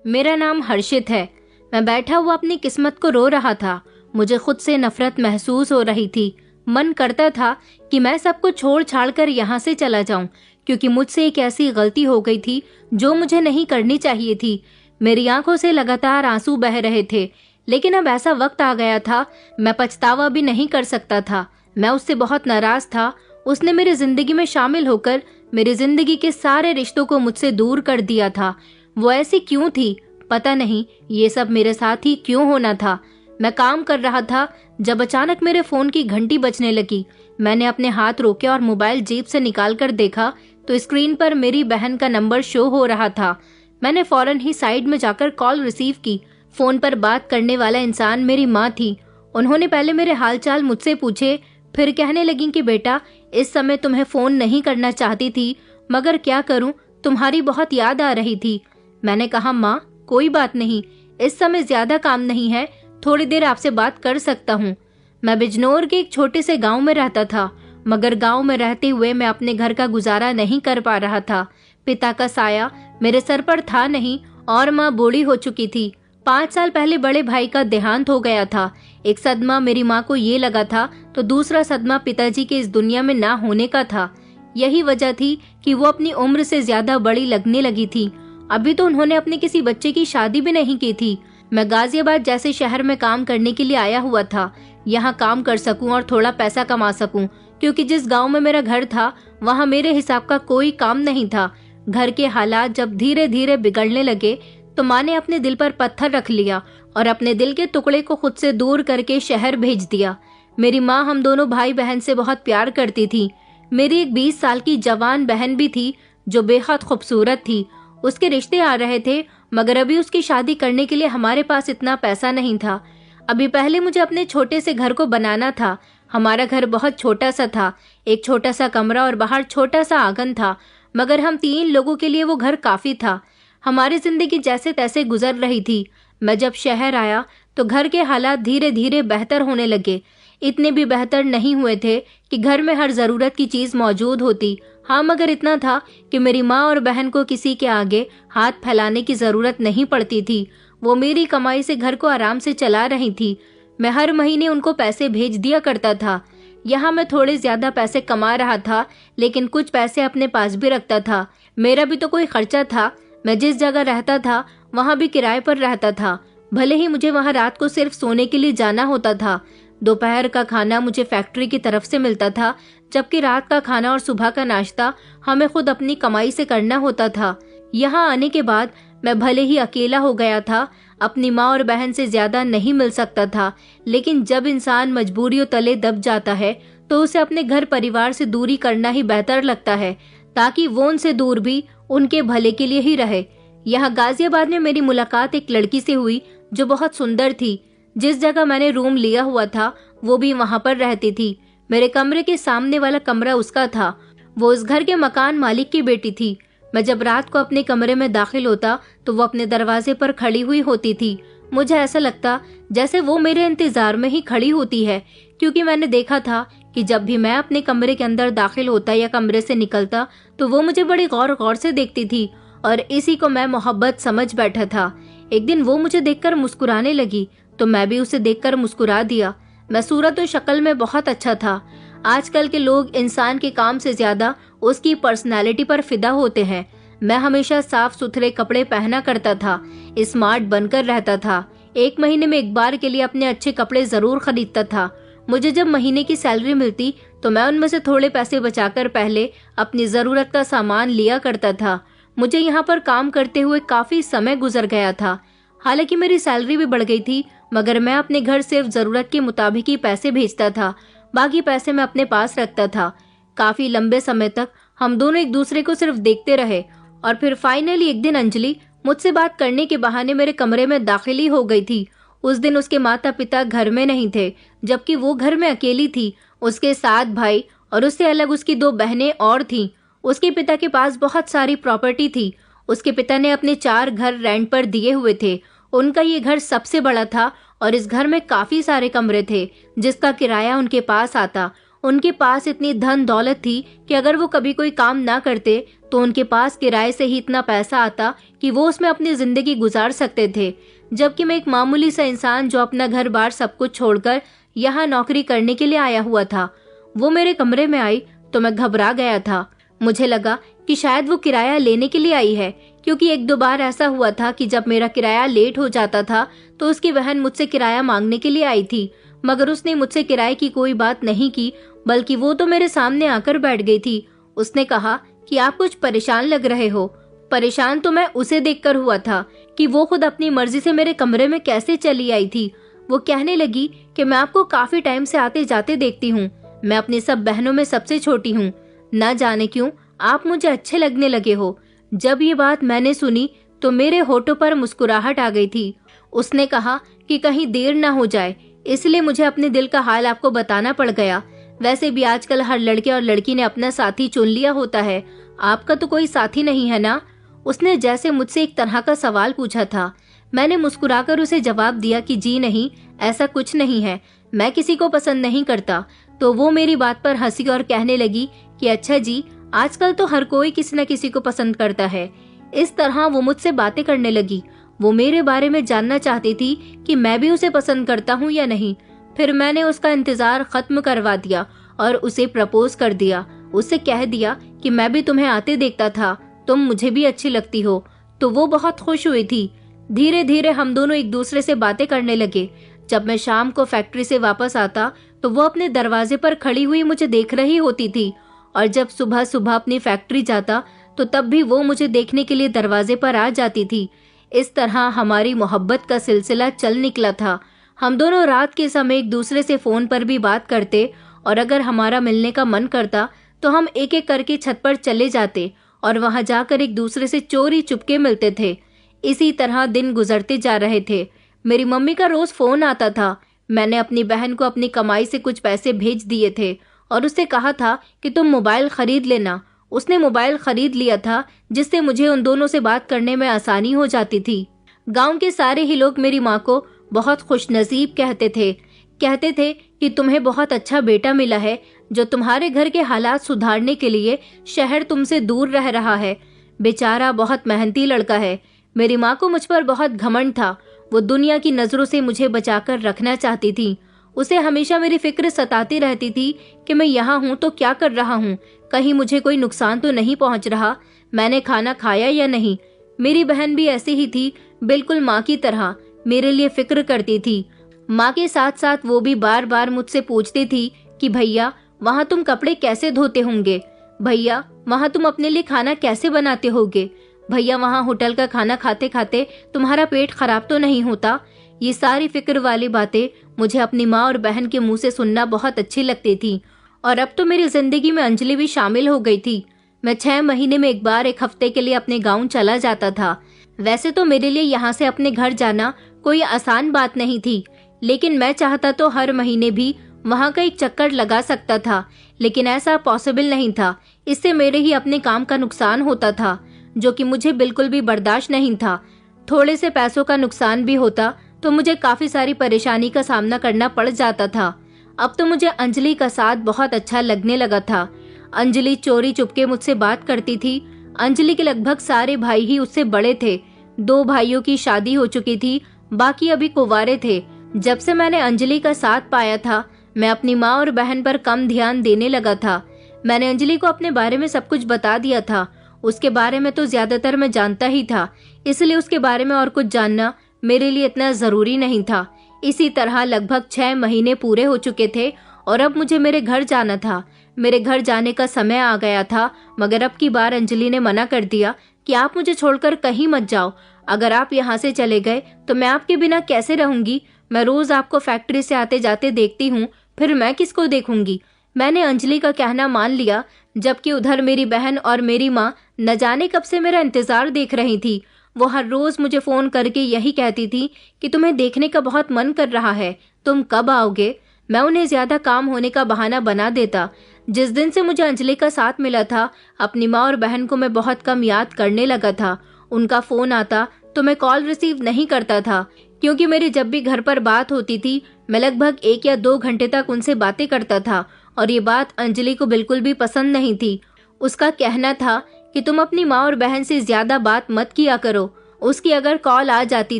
मेरा नाम हर्षित है। मैं बैठा हुआ अपनी किस्मत को रो रहा था। मुझे खुद से नफरत महसूस हो रही थी। मन करता था कि मैं सब कुछ छोड़ छाड़ कर यहाँ से चला जाऊं, क्योंकि मुझसे एक ऐसी गलती हो गई थी जो मुझे नहीं करनी चाहिए थी। मेरी आंखों से लगातार आंसू बह रहे थे, लेकिन अब ऐसा वक्त आ गया था, मैं पछतावा भी नहीं कर सकता था। मैं उससे बहुत नाराज था। उसने मेरी जिंदगी में शामिल होकर मेरी जिंदगी के सारे रिश्तों को मुझसे दूर कर दिया था। वो ऐसी क्यों थी पता नहीं, ये सब मेरे साथ ही क्यों होना था। मैं काम कर रहा था जब अचानक मेरे फोन की घंटी बजने लगी। मैंने अपने हाथ रोके और मोबाइल जेब से निकाल कर देखा तो स्क्रीन पर मेरी बहन का नंबर शो हो रहा था। मैंने फौरन ही साइड में जाकर कॉल रिसीव की। फोन पर बात करने वाला इंसान मेरी माँ थी। उन्होंने पहले मेरे हालचाल मुझसे पूछे, फिर कहने लगी कि बेटा, इस समय तुम्हें फोन नहीं करना चाहती थी, मगर क्या करूं, तुम्हारी बहुत याद आ रही थी। मैंने कहा, माँ कोई बात नहीं, इस समय ज्यादा काम नहीं है, थोड़ी देर आपसे बात कर सकता हूँ। मैं बिजनौर के एक छोटे से गांव में रहता था, मगर गांव में रहते हुए मैं अपने घर का गुजारा नहीं कर पा रहा था। पिता का साया मेरे सर पर था नहीं और माँ बूढ़ी हो चुकी थी। 5 साल पहले बड़े भाई का देहांत हो गया था। एक सदमा मेरी माँ को ये लगा था, तो दूसरा सदमा पिताजी के इस दुनिया में ना होने का था। यही वजह थी कि वो अपनी उम्र से ज्यादा बड़ी लगने लगी थी। अभी तो उन्होंने अपने किसी बच्चे की शादी भी नहीं की थी। मैं गाजियाबाद जैसे शहर में काम करने के लिए आया हुआ था, यहाँ काम कर सकूं और थोड़ा पैसा कमा सकूं, क्योंकि जिस गांव में मेरा घर था वहाँ मेरे हिसाब का कोई काम नहीं था। घर के हालात जब धीरे धीरे बिगड़ने लगे तो माँ ने अपने दिल पर पत्थर रख लिया और अपने दिल के टुकड़े को खुद से दूर करके शहर भेज दिया। मेरी माँ हम दोनों भाई बहन से बहुत प्यार करती थी। मेरी एक 20 साल की जवान बहन भी थी जो बेहद खूबसूरत थी। उसके रिश्ते आ रहे थे, मगर अभी उसकी शादी करने के लिए हमारे पास इतना पैसा नहीं था। अभी पहले मुझे अपने छोटे से घर को बनाना था। हमारा घर बहुत छोटा सा था, एक छोटा सा कमरा और बाहर छोटा सा आंगन था, मगर हम 3 लोगों के लिए वो घर काफी था। हमारी जिंदगी जैसे तैसे गुजर रही थी। मैं जब शहर आया तो घर के हालात धीरे धीरे बेहतर होने लगे। इतने भी बेहतर नहीं हुए थे कि घर में हर जरूरत की चीज मौजूद होती। हाँ, मगर इतना था कि मेरी माँ और बहन को किसी के आगे हाथ फैलाने की जरूरत नहीं पड़ती थी। वो मेरी कमाई से घर को आराम से चला रही थी। मैं हर महीने उनको पैसे भेज दिया करता था। यहाँ मैं थोड़े ज्यादा पैसे कमा रहा था, लेकिन कुछ पैसे अपने पास भी रखता था। मेरा भी तो कोई खर्चा था। मैं जिस जगह रहता था वहाँ भी किराए पर रहता था, भले ही मुझे वहाँ रात को सिर्फ सोने के लिए जाना होता था। दोपहर का खाना मुझे फैक्ट्री की तरफ से मिलता था, जबकि रात का खाना और सुबह का नाश्ता हमें खुद अपनी कमाई से करना होता था। यहाँ आने के बाद मैं भले ही अकेला हो गया था, अपनी माँ और बहन से ज्यादा नहीं मिल सकता था, लेकिन जब इंसान मजबूरियों तले दब जाता है तो उसे अपने घर परिवार से दूरी करना ही बेहतर लगता है, ताकि वो उनसे दूर भी उनके भले के लिए ही रहे। यहाँ गाजियाबाद में मेरी मुलाकात एक लड़की से हुई जो बहुत सुंदर थी। जिस जगह मैंने रूम लिया हुआ था वो भी वहाँ पर रहती थी। मेरे कमरे के सामने वाला कमरा उसका था। वो उस घर के मकान मालिक की बेटी थी। मैं जब रात को अपने कमरे में दाखिल होता तो वो अपने दरवाजे पर खड़ी हुई होती थी। मुझे ऐसा लगता जैसे वो मेरे इंतजार में ही खड़ी होती है, क्योंकि मैंने देखा था कि जब भी मैं अपने कमरे के अंदर दाखिल होता या कमरे से निकलता तो वो मुझे बड़ी गौर गौर से देखती थी, और इसी को मैं मोहब्बत समझ बैठा था। एक दिन वो मुझे देखकर मुस्कुराने लगी तो मैं भी उसे देखकर मुस्कुरा दिया। मैं सूरत और शक्ल में बहुत अच्छा था। आजकल के लोग इंसान के काम से ज्यादा उसकी पर्सनालिटी पर फिदा होते हैं। मैं हमेशा साफ सुथरे कपड़े पहना करता था, स्मार्ट बनकर रहता था। 1 महीने में एक बार के लिए अपने अच्छे कपड़े जरूर खरीदता था। मुझे जब महीने की सैलरी मिलती तो मैं उनमें से थोड़े पैसे बचाकर पहले अपनी जरूरत का सामान लिया करता था। मुझे यहाँ पर काम करते हुए काफी समय गुजर गया था। हालांकि मेरी सैलरी भी बढ़ गई थी, मगर मैं अपने घर सिर्फ जरूरत के मुताबिक ही पैसे भेजता था। बाकी पैसे मैं अपने पास रखता था। काफी लंबे समय तक हम दोनों एक दूसरे को सिर्फ देखते रहे, और फिर फाइनली एक दिन अंजलि मुझसे बात करने के बहाने मेरे कमरे में दाखिल ही हो गई थी। उस दिन उसके माता पिता घर में नहीं थे, जबकि वो घर में अकेली थी। उसके 7 भाई और उससे अलग उसकी 2 बहनें और थीं। उसके पिता के पास बहुत सारी प्रॉपर्टी थी। उसके पिता ने अपने 4 घर रेंट पर दिए हुए थे। उनका ये घर सबसे बड़ा था और इस घर में काफी सारे कमरे थे जिसका किराया उनके पास आता। उनके पास इतनी धन दौलत थी कि अगर वो कभी कोई काम ना करते तो उनके पास किराए से ही इतना पैसा आता कि वो उसमें अपनी जिंदगी गुजार सकते थे, जबकि मैं एक मामूली सा इंसान जो अपना घर बार सब कुछ छोड़कर यहाँ नौकरी करने के लिए आया हुआ था। वो मेरे कमरे में आई तो मैं घबरा गया था। मुझे लगा कि शायद वो किराया लेने के लिए आई है, क्योंकि एक दो बार ऐसा हुआ था कि जब मेरा किराया लेट हो जाता था तो उसकी बहन मुझसे किराया मांगने के लिए आई थी, मगर उसने मुझसे किराए की कोई बात नहीं की, बल्कि वो तो मेरे सामने आकर बैठ गई थी। उसने कहा कि आप कुछ परेशान लग रहे हो। परेशान तो मैं उसे देखकर हुआ था कि वो खुद अपनी मर्जी से मेरे कमरे में कैसे चली आई थी। वो कहने लगी कि मैं आपको काफी टाइम से आते जाते देखती हूँ, मैं अपनी सब बहनों में सबसे छोटी हूँ, न जाने क्यों आप मुझे अच्छे लगने लगे हो। जब ये बात मैंने सुनी तो मेरे होठों पर मुस्कुराहट आ गई थी। उसने कहा कि कहीं देर ना हो जाए, इसलिए मुझे अपने दिल का हाल आपको बताना पड़ गया। वैसे भी आजकल हर लड़के और लड़की ने अपना साथी चुन लिया होता है, आपका तो कोई साथी नहीं है ना? उसने जैसे मुझसे एक तरह का सवाल पूछा था। मैंने मुस्कुराकर उसे जवाब दिया कि जी नहीं, ऐसा कुछ नहीं है, मैं किसी को पसंद नहीं करता। तो वो मेरी बात पर हंसी और कहने लगी कि अच्छा जी, आजकल तो हर कोई किसी न किसी को पसंद करता है। इस तरह वो मुझसे बातें करने लगी। वो मेरे बारे में जानना चाहती थी कि मैं भी उसे पसंद करता हूँ या नहीं। फिर मैंने उसका इंतजार खत्म करवा दिया और उसे प्रपोज कर दिया। उससे कह दिया कि मैं भी तुम्हें आते देखता था, तुम मुझे भी अच्छी लगती हो। तो वो बहुत खुश हुई थी। धीरे धीरे हम दोनों एक दूसरे से बातें करने लगे। जब मैं शाम को फैक्ट्री से वापस आता तो वो अपने दरवाजे पर खड़ी हुई मुझे देख रही होती थी, और जब सुबह सुबह अपनी फैक्ट्री जाता तो तब भी वो मुझे देखने के लिए दरवाजे पर आ जाती थी। इस तरह हमारी मोहब्बत का सिलसिला चल निकला था। हम दोनों रात के समय एक दूसरे से फोन पर भी बात करते, और अगर हमारा मिलने का मन करता तो हम एक एक करके छत पर चले जाते और वहां जाकर एक दूसरे से चोरी चुपके मिलते थे। इसी तरह दिन गुजरते जा रहे थे। मेरी मम्मी का रोज फोन आता था। मैंने अपनी बहन को अपनी कमाई से कुछ पैसे भेज दिए थे और उससे कहा था कि तुम मोबाइल खरीद लेना। उसने मोबाइल खरीद लिया था, जिससे मुझे उन दोनों से बात करने में आसानी हो जाती थी। गांव के सारे ही लोग मेरी माँ को बहुत खुशनसीब कहते थे कि तुम्हें बहुत अच्छा बेटा मिला है, जो तुम्हारे घर के हालात सुधारने के लिए शहर तुमसे दूर रह रहा है। बेचारा बहुत मेहनती लड़का है। मेरी माँ को मुझ पर बहुत घमंड था। वो दुनिया की नजरों से मुझे बचाकर रखना चाहती थी। उसे हमेशा मेरी फिक्र सताती रहती थी कि मैं यहाँ हूँ तो क्या कर रहा हूँ, कहीं मुझे कोई नुकसान तो नहीं पहुँच रहा, मैंने खाना खाया या नहीं। मेरी बहन भी ऐसी ही थी, बिल्कुल माँ की तरह मेरे लिए फिक्र करती थी। माँ के साथ साथ वो भी बार बार मुझसे पूछती थी कि भैया वहाँ तुम कपड़े कैसे धोते होंगे, भैया वहाँ तुम अपने लिए खाना कैसे बनाते होगे, भैया वहाँ होटल का खाना खाते खाते तुम्हारा पेट खराब तो नहीं होता। ये सारी फिक्र वाली बातें मुझे अपनी माँ और बहन के मुंह से सुनना बहुत अच्छी लगती थी। और अब तो मेरी जिंदगी में अंजलि भी शामिल हो गई थी। मैं 6 महीने में एक बार एक हफ्ते के लिए अपने गाँव चला जाता था। वैसे तो मेरे लिए यहाँ से अपने घर जाना कोई आसान बात नहीं थी, लेकिन मैं चाहता तो हर महीने भी वहाँ का एक चक्कर लगा सकता था, लेकिन ऐसा पॉसिबल नहीं था। इससे मेरे ही अपने काम का नुकसान होता था, जो कि मुझे बिल्कुल भी बर्दाश्त नहीं था। थोड़े से पैसों का नुकसान भी होता तो मुझे काफी सारी परेशानी का सामना करना पड़ जाता था। अब तो मुझे अंजलि का साथ बहुत अच्छा लगने लगा था। अंजलि चोरी चुपके मुझसे बात करती थी। अंजलि के लगभग सारे भाई ही उससे बड़े थे। 2 भाइयों की शादी हो चुकी थी, बाकी अभी कुंवारे थे। जब से मैंने अंजलि का साथ पाया था, मैं अपनी माँ और बहन पर कम ध्यान देने लगा था। मैंने अंजलि को अपने बारे में सब कुछ बता दिया था। उसके बारे में तो ज्यादातर मैं जानता ही था, इसलिए उसके बारे में और कुछ जानना मेरे लिए इतना जरूरी नहीं था। इसी तरह लगभग 6 महीने पूरे हो चुके थे और अब मुझे मेरे घर जाना था। मेरे घर जाने का समय आ गया था, मगर अब की बार अंजलि ने मना कर दिया कि आप मुझे छोड़कर कहीं मत जाओ। अगर आप यहाँ से चले गए तो मैं आपके बिना कैसे रहूंगी? मैं रोज आपको फैक्ट्री से आते जाते देखती हूँ, फिर मैं किसको देखूंगी? मैंने अंजलि का कहना मान लिया, जबकि उधर मेरी बहन और मेरी माँ न जाने कब से मेरा इंतजार देख रही थी। वो हर रोज मुझे फोन करके यही कहती थी कि तुम्हें देखने का बहुत मन कर रहा है, तुम कब आओगे? मैं उन्हें ज्यादा काम होने का बहाना बना देता। जिस दिन से मुझे अंजलि का साथ मिला था, अपनी माँ और बहन को मैं बहुत कम याद करने लगा था। उनका फोन आता तो मैं कॉल रिसीव नहीं करता था, क्योंकि मेरी जब भी घर पर बात होती थी मैं लगभग 1 या 2 घंटे तक उनसे बातें करता था, और ये बात अंजलि को बिल्कुल भी पसंद नहीं थी। उसका कहना था कि तुम अपनी माँ और बहन से ज्यादा बात मत किया करो। उसकी अगर कॉल आ जाती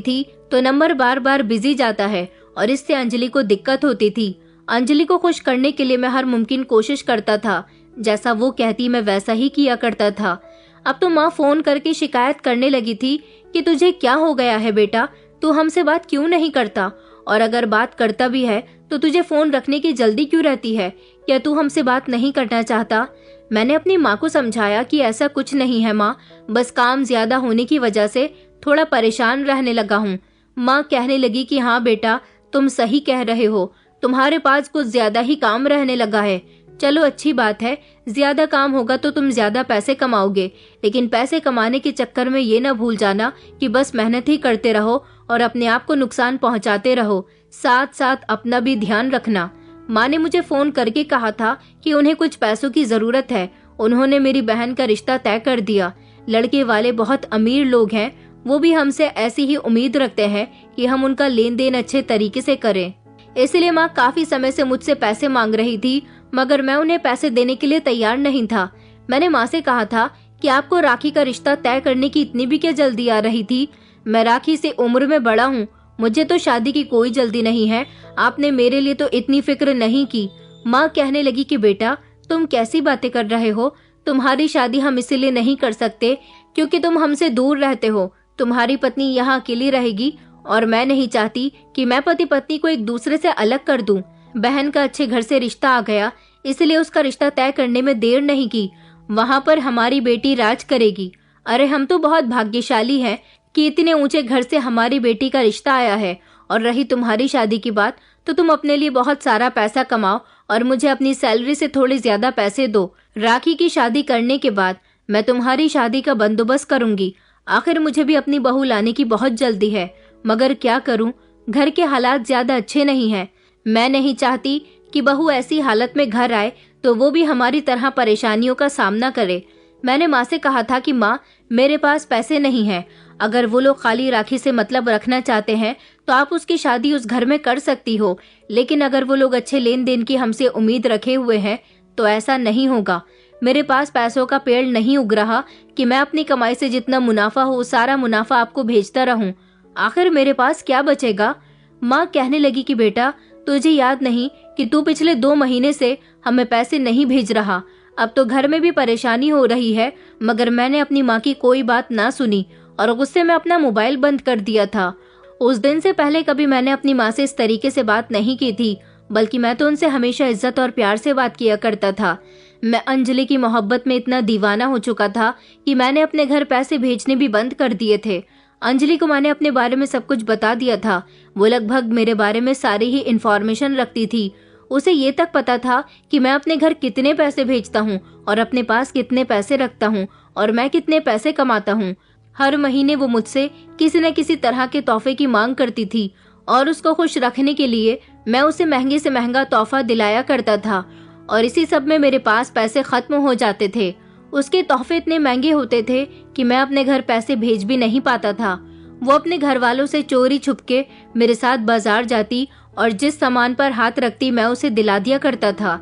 थी तो नंबर बार बार बिजी जाता है और इससे अंजलि को दिक्कत होती थी। अंजलि को खुश करने के लिए मैं हर मुमकिन कोशिश करता था। जैसा वो कहती मैं वैसा ही किया करता था। अब तो माँ फोन करके शिकायत करने लगी थी कि तुझे क्या हो गया है बेटा, तू हमसे बात क्यों नहीं करता, और अगर बात करता भी है तो तुझे फोन रखने की जल्दी क्यों रहती है, क्या तू हमसे बात नहीं करना चाहता। मैंने अपनी माँ को समझाया कि ऐसा कुछ नहीं है माँ, बस काम ज्यादा होने की वजह से थोड़ा परेशान रहने लगा हूँ। माँ कहने लगी कि हाँ बेटा, तुम सही कह रहे हो, तुम्हारे पास कुछ ज्यादा ही काम रहने लगा है। चलो अच्छी बात है, ज्यादा काम होगा तो तुम ज्यादा पैसे कमाओगे, लेकिन पैसे कमाने के चक्कर में ये ना भूल जाना कि बस मेहनत ही करते रहो और अपने आप को नुकसान पहुंचाते रहो, साथ साथ अपना भी ध्यान रखना। माँ ने मुझे फोन करके कहा था कि उन्हें कुछ पैसों की जरूरत है। उन्होंने मेरी बहन का रिश्ता तय कर दिया। लड़के वाले बहुत अमीर लोग हैं, वो भी हमसे ऐसी ही उम्मीद रखते हैं कि हम उनका लेन देन अच्छे तरीके से करें। इसलिए माँ काफी समय से मुझसे पैसे मांग रही थी, मगर मैं उन्हें पैसे देने के लिए तैयार नहीं था। मैंने माँ से कहा था कि आपको राखी का रिश्ता तय करने की इतनी भी क्या जल्दी आ रही थी। मैं राखी से उम्र में बड़ा हूँ, मुझे तो शादी की कोई जल्दी नहीं है, आपने मेरे लिए तो इतनी फिक्र नहीं की। माँ कहने लगी कि बेटा तुम कैसी बातें कर रहे हो, तुम्हारी शादी हम इसीलिए नहीं कर सकते क्योंकि तुम हमसे दूर रहते हो। तुम्हारी पत्नी यहाँ अकेली रहेगी और मैं नहीं चाहती कि मैं पति पत्नी को एक दूसरे से अलग कर दूं। बहन का अच्छे घर से रिश्ता आ गया, इसलिए उसका रिश्ता तय करने में देर नहीं की। वहाँ पर हमारी बेटी राज करेगी। अरे हम तो बहुत भाग्यशाली हैं कि इतने ऊंचे घर से हमारी बेटी का रिश्ता आया है। और रही तुम्हारी शादी की बात, तो तुम अपने लिए बहुत सारा पैसा कमाओ और मुझे अपनी सैलरी से थोड़े ज्यादा पैसे दो। राखी की शादी करने के बाद मैं तुम्हारी शादी का बंदोबस्त करूंगी। आखिर मुझे भी अपनी बहू लाने की बहुत जल्दी है, मगर क्या करूं, घर के हालात ज्यादा अच्छे नहीं हैं। मैं नहीं चाहती कि बहू ऐसी हालत में घर आए तो वो भी हमारी तरह परेशानियों का सामना करे। मैंने माँ से कहा था कि माँ मेरे पास पैसे नहीं हैं, अगर वो लोग खाली राखी से मतलब रखना चाहते हैं तो आप उसकी शादी उस घर में कर सकती हो, लेकिन अगर वो लोग अच्छे लेन देन की हमसे उम्मीद रखे हुए हैं तो ऐसा नहीं होगा। मेरे पास पैसों का पेड़ नहीं उग रहा कि मैं अपनी कमाई से जितना मुनाफा हो सारा मुनाफा आपको भेजता रहूं। आखिर मेरे पास क्या बचेगा। माँ कहने लगी कि बेटा तुझे याद नहीं कि तू पिछले 2 महीने से हमें पैसे नहीं भेज रहा। अब तो घर में भी परेशानी हो रही है, मगर मैंने अपनी माँ की कोई बात ना सुनी और गुस्से में अपना मोबाइल बंद कर दिया था। उस दिन से पहले कभी मैंने अपनी माँ से इस तरीके से बात नहीं की थी, बल्कि मैं तो उनसे हमेशा इज्जत और प्यार से बात किया करता था। मैं अंजलि की मोहब्बत में इतना दीवाना हो चुका था कि मैंने अपने घर पैसे भेजने भी बंद कर दिए थे। अंजलि को मैंने अपने बारे में सब कुछ बता दिया था। वो लगभग मेरे बारे में सारी ही इंफॉर्मेशन रखती थी। उसे ये तक पता था कि मैं अपने घर कितने पैसे भेजता हूँ और अपने पास कितने पैसे रखता हूँ और मैं कितने पैसे कमाता हूँ। हर महीने वो मुझसे किसी न किसी तरह के तोहफे की मांग करती थी और उसको खुश रखने के लिए मैं उसे महंगे से महंगा तोहफा दिलाया करता था, और इसी सब में मेरे पास पैसे खत्म हो जाते थे। उसके तोहफे इतने महंगे होते थे कि मैं अपने घर पैसे भेज भी नहीं पाता था। वो अपने घर वालों से चोरी छुपके मेरे साथ बाजार जाती और जिस सामान पर हाथ रखती मैं उसे दिला दिया करता था।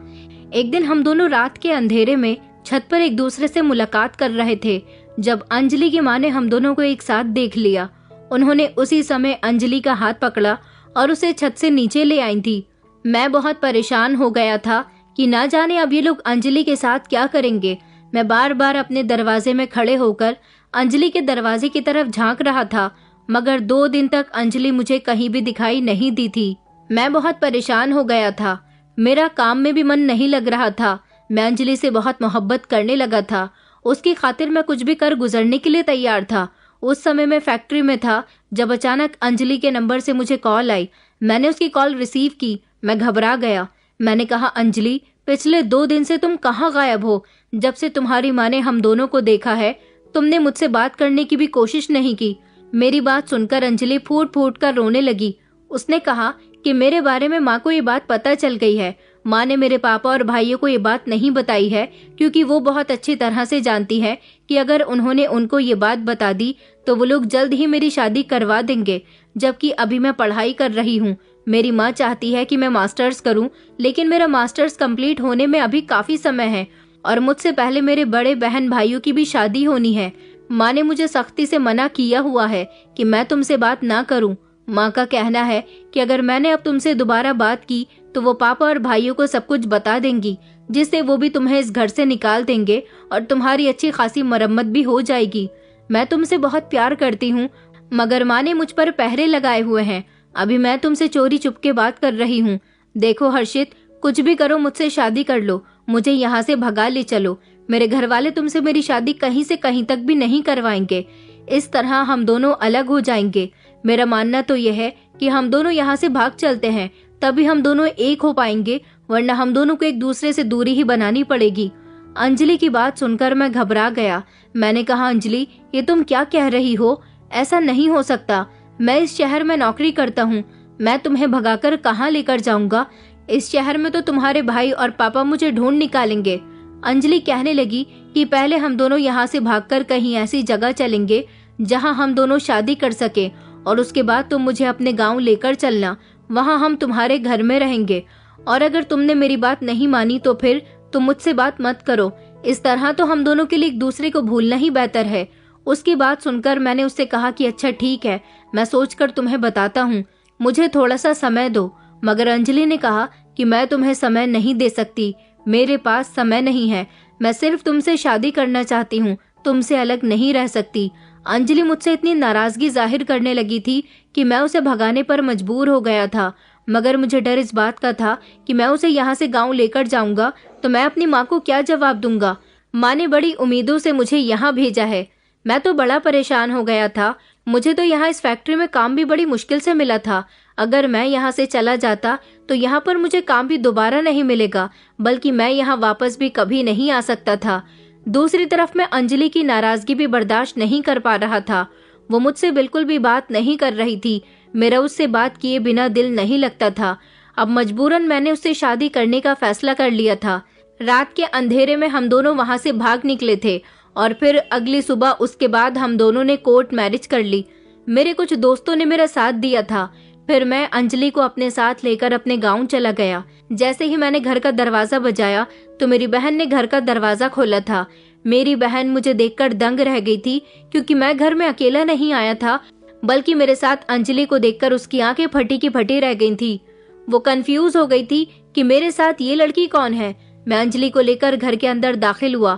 एक दिन हम दोनों रात के अंधेरे में छत पर एक दूसरे से मुलाकात कर रहे थे जब अंजलि की माँ ने हम दोनों को एक साथ देख लिया। उन्होंने उसी समय अंजलि का हाथ पकड़ा और उसे छत से नीचे ले आई थी। मैं बहुत परेशान हो गया था कि ना जाने अब ये लोग अंजलि के साथ क्या करेंगे। मैं बार बार अपने दरवाजे में खड़े होकर अंजलि के दरवाजे की तरफ झांक रहा था, मगर 2 दिन तक अंजलि मुझे कहीं भी दिखाई नहीं दी थी। मैं बहुत परेशान हो गया था, मेरा काम में भी मन नहीं लग रहा था। मैं अंजलि से बहुत मोहब्बत करने लगा था, उसकी खातिर मैं कुछ भी कर गुजरने के लिए तैयार था। उस समय मैं फैक्ट्री में था जब अचानक अंजलि के नंबर से मुझे कॉल आई। मैंने उसकी कॉल रिसीव की। मैं घबरा गया। मैंने कहा, अंजलि पिछले 2 दिन से तुम कहाँ गायब हो? जब से तुम्हारी माँ ने हम दोनों को देखा है तुमने मुझसे बात करने की भी कोशिश नहीं की। मेरी बात सुनकर अंजलि फूट फूट कर रोने लगी। उसने कहा कि मेरे बारे में माँ को ये बात पता चल गई है। माँ ने मेरे पापा और भाइयों को ये बात नहीं बताई है क्योंकि वो बहुत अच्छी तरह से जानती है कि अगर उन्होंने उनको ये बात बता दी तो वो लोग जल्द ही मेरी शादी करवा देंगे, जबकि अभी मैं पढ़ाई कर रही हूँ। मेरी माँ चाहती है कि मैं मास्टर्स करूँ, लेकिन मेरा मास्टर्स कंप्लीट होने में अभी काफी समय है और मुझसे पहले मेरे बड़े बहन भाइयों की भी शादी होनी है। माँ ने मुझे सख्ती से मना किया हुआ है कि मैं तुमसे बात ना करूं। माँ का कहना है कि अगर मैंने अब तुमसे दोबारा बात की तो वो पापा और भाइयों को सब कुछ बता देंगी, जिससे वो भी तुम्हें इस घर से निकाल देंगे और तुम्हारी अच्छी खासी मरम्मत भी हो जाएगी। मैं तुमसे बहुत प्यार करती हूँ, मगर माँ ने मुझ पर पहरे लगाए हुए हैं। अभी मैं तुमसे चोरी चुपके बात कर रही हूँ। देखो हर्षित, कुछ भी करो मुझसे शादी कर लो, मुझे यहाँ से भगा ले चलो। मेरे घर वाले तुमसे मेरी शादी कहीं से कहीं तक भी नहीं करवाएंगे। इस तरह हम दोनों अलग हो जाएंगे। मेरा मानना तो यह है कि हम दोनों यहाँ से भाग चलते हैं, तभी हम दोनों एक हो पाएंगे, वरना हम दोनों को एक दूसरे से दूरी ही बनानी पड़ेगी। अंजलि की बात सुनकर मैं घबरा गया। मैंने कहा, अंजलि, ये तुम क्या कह रही हो? ऐसा नहीं हो सकता। मैं इस शहर में नौकरी करता हूँ, मैं तुम्हें भगाकर कहाँ लेकर जाऊंगा? इस शहर में तो तुम्हारे भाई और पापा मुझे ढूंढ निकालेंगे। अंजलि कहने लगी कि पहले हम दोनों यहाँ से भागकर कहीं ऐसी जगह चलेंगे जहाँ हम दोनों शादी कर सके, और उसके बाद तुम मुझे अपने गाँव लेकर चलना, वहाँ हम तुम्हारे घर में रहेंगे। और अगर तुमने मेरी बात नहीं मानी तो फिर तुम मुझसे बात मत करो। इस तरह तो हम दोनों के लिए एक दूसरे को भूलना ही बेहतर है। उसकी बात सुनकर मैंने उससे कहा कि अच्छा ठीक है, मैं सोचकर तुम्हें बताता हूँ, मुझे थोड़ा सा समय दो। मगर अंजलि ने कहा कि मैं तुम्हें समय नहीं दे सकती, मेरे पास समय नहीं है, मैं सिर्फ तुमसे शादी करना चाहती हूँ, तुमसे अलग नहीं रह सकती। अंजलि मुझसे इतनी नाराजगी जाहिर करने लगी थी कि मैं उसे भगाने पर मजबूर हो गया था। मगर मुझे डर इस बात का था कि मैं उसे यहाँ से गाँव लेकर जाऊंगा तो मैं अपनी माँ को क्या जवाब दूंगा। माँ ने बड़ी उम्मीदों से मुझे यहाँ भेजा है। मैं तो बड़ा परेशान हो गया था। मुझे तो यहाँ इस फैक्ट्री में काम भी बड़ी मुश्किल से मिला था। अगर मैं यहाँ से चला जाता तो यहाँ पर मुझे काम भी दोबारा नहीं मिलेगा, बल्कि मैं यहाँ वापस भी कभी नहीं आ सकता था। दूसरी तरफ मैं अंजलि की नाराजगी भी बर्दाश्त नहीं कर पा रहा था। वो मुझसे बिल्कुल भी बात नहीं कर रही थी। मेरा उससे बात किए बिना दिल नहीं लगता था। अब मजबूरन मैंने उससे शादी करने का फैसला कर लिया था। रात के अंधेरे में हम दोनों वहां से भाग निकले थे और फिर अगली सुबह उसके बाद हम दोनों ने कोर्ट मैरिज कर ली। मेरे कुछ दोस्तों ने मेरा साथ दिया था। फिर मैं अंजलि को अपने साथ लेकर अपने गांव चला गया। जैसे ही मैंने घर का दरवाजा बजाया तो मेरी बहन ने घर का दरवाजा खोला था। मेरी बहन मुझे देखकर दंग रह गई थी, क्योंकि मैं घर में अकेला नहीं आया था, बल्कि मेरे साथ अंजलि को देखकर उसकी आंखें फटी की फटी रह गई थी। वो कंफ्यूज हो गई थी कि मेरे साथ ये लड़की कौन है। मैं अंजलि को लेकर घर के अंदर दाखिल हुआ।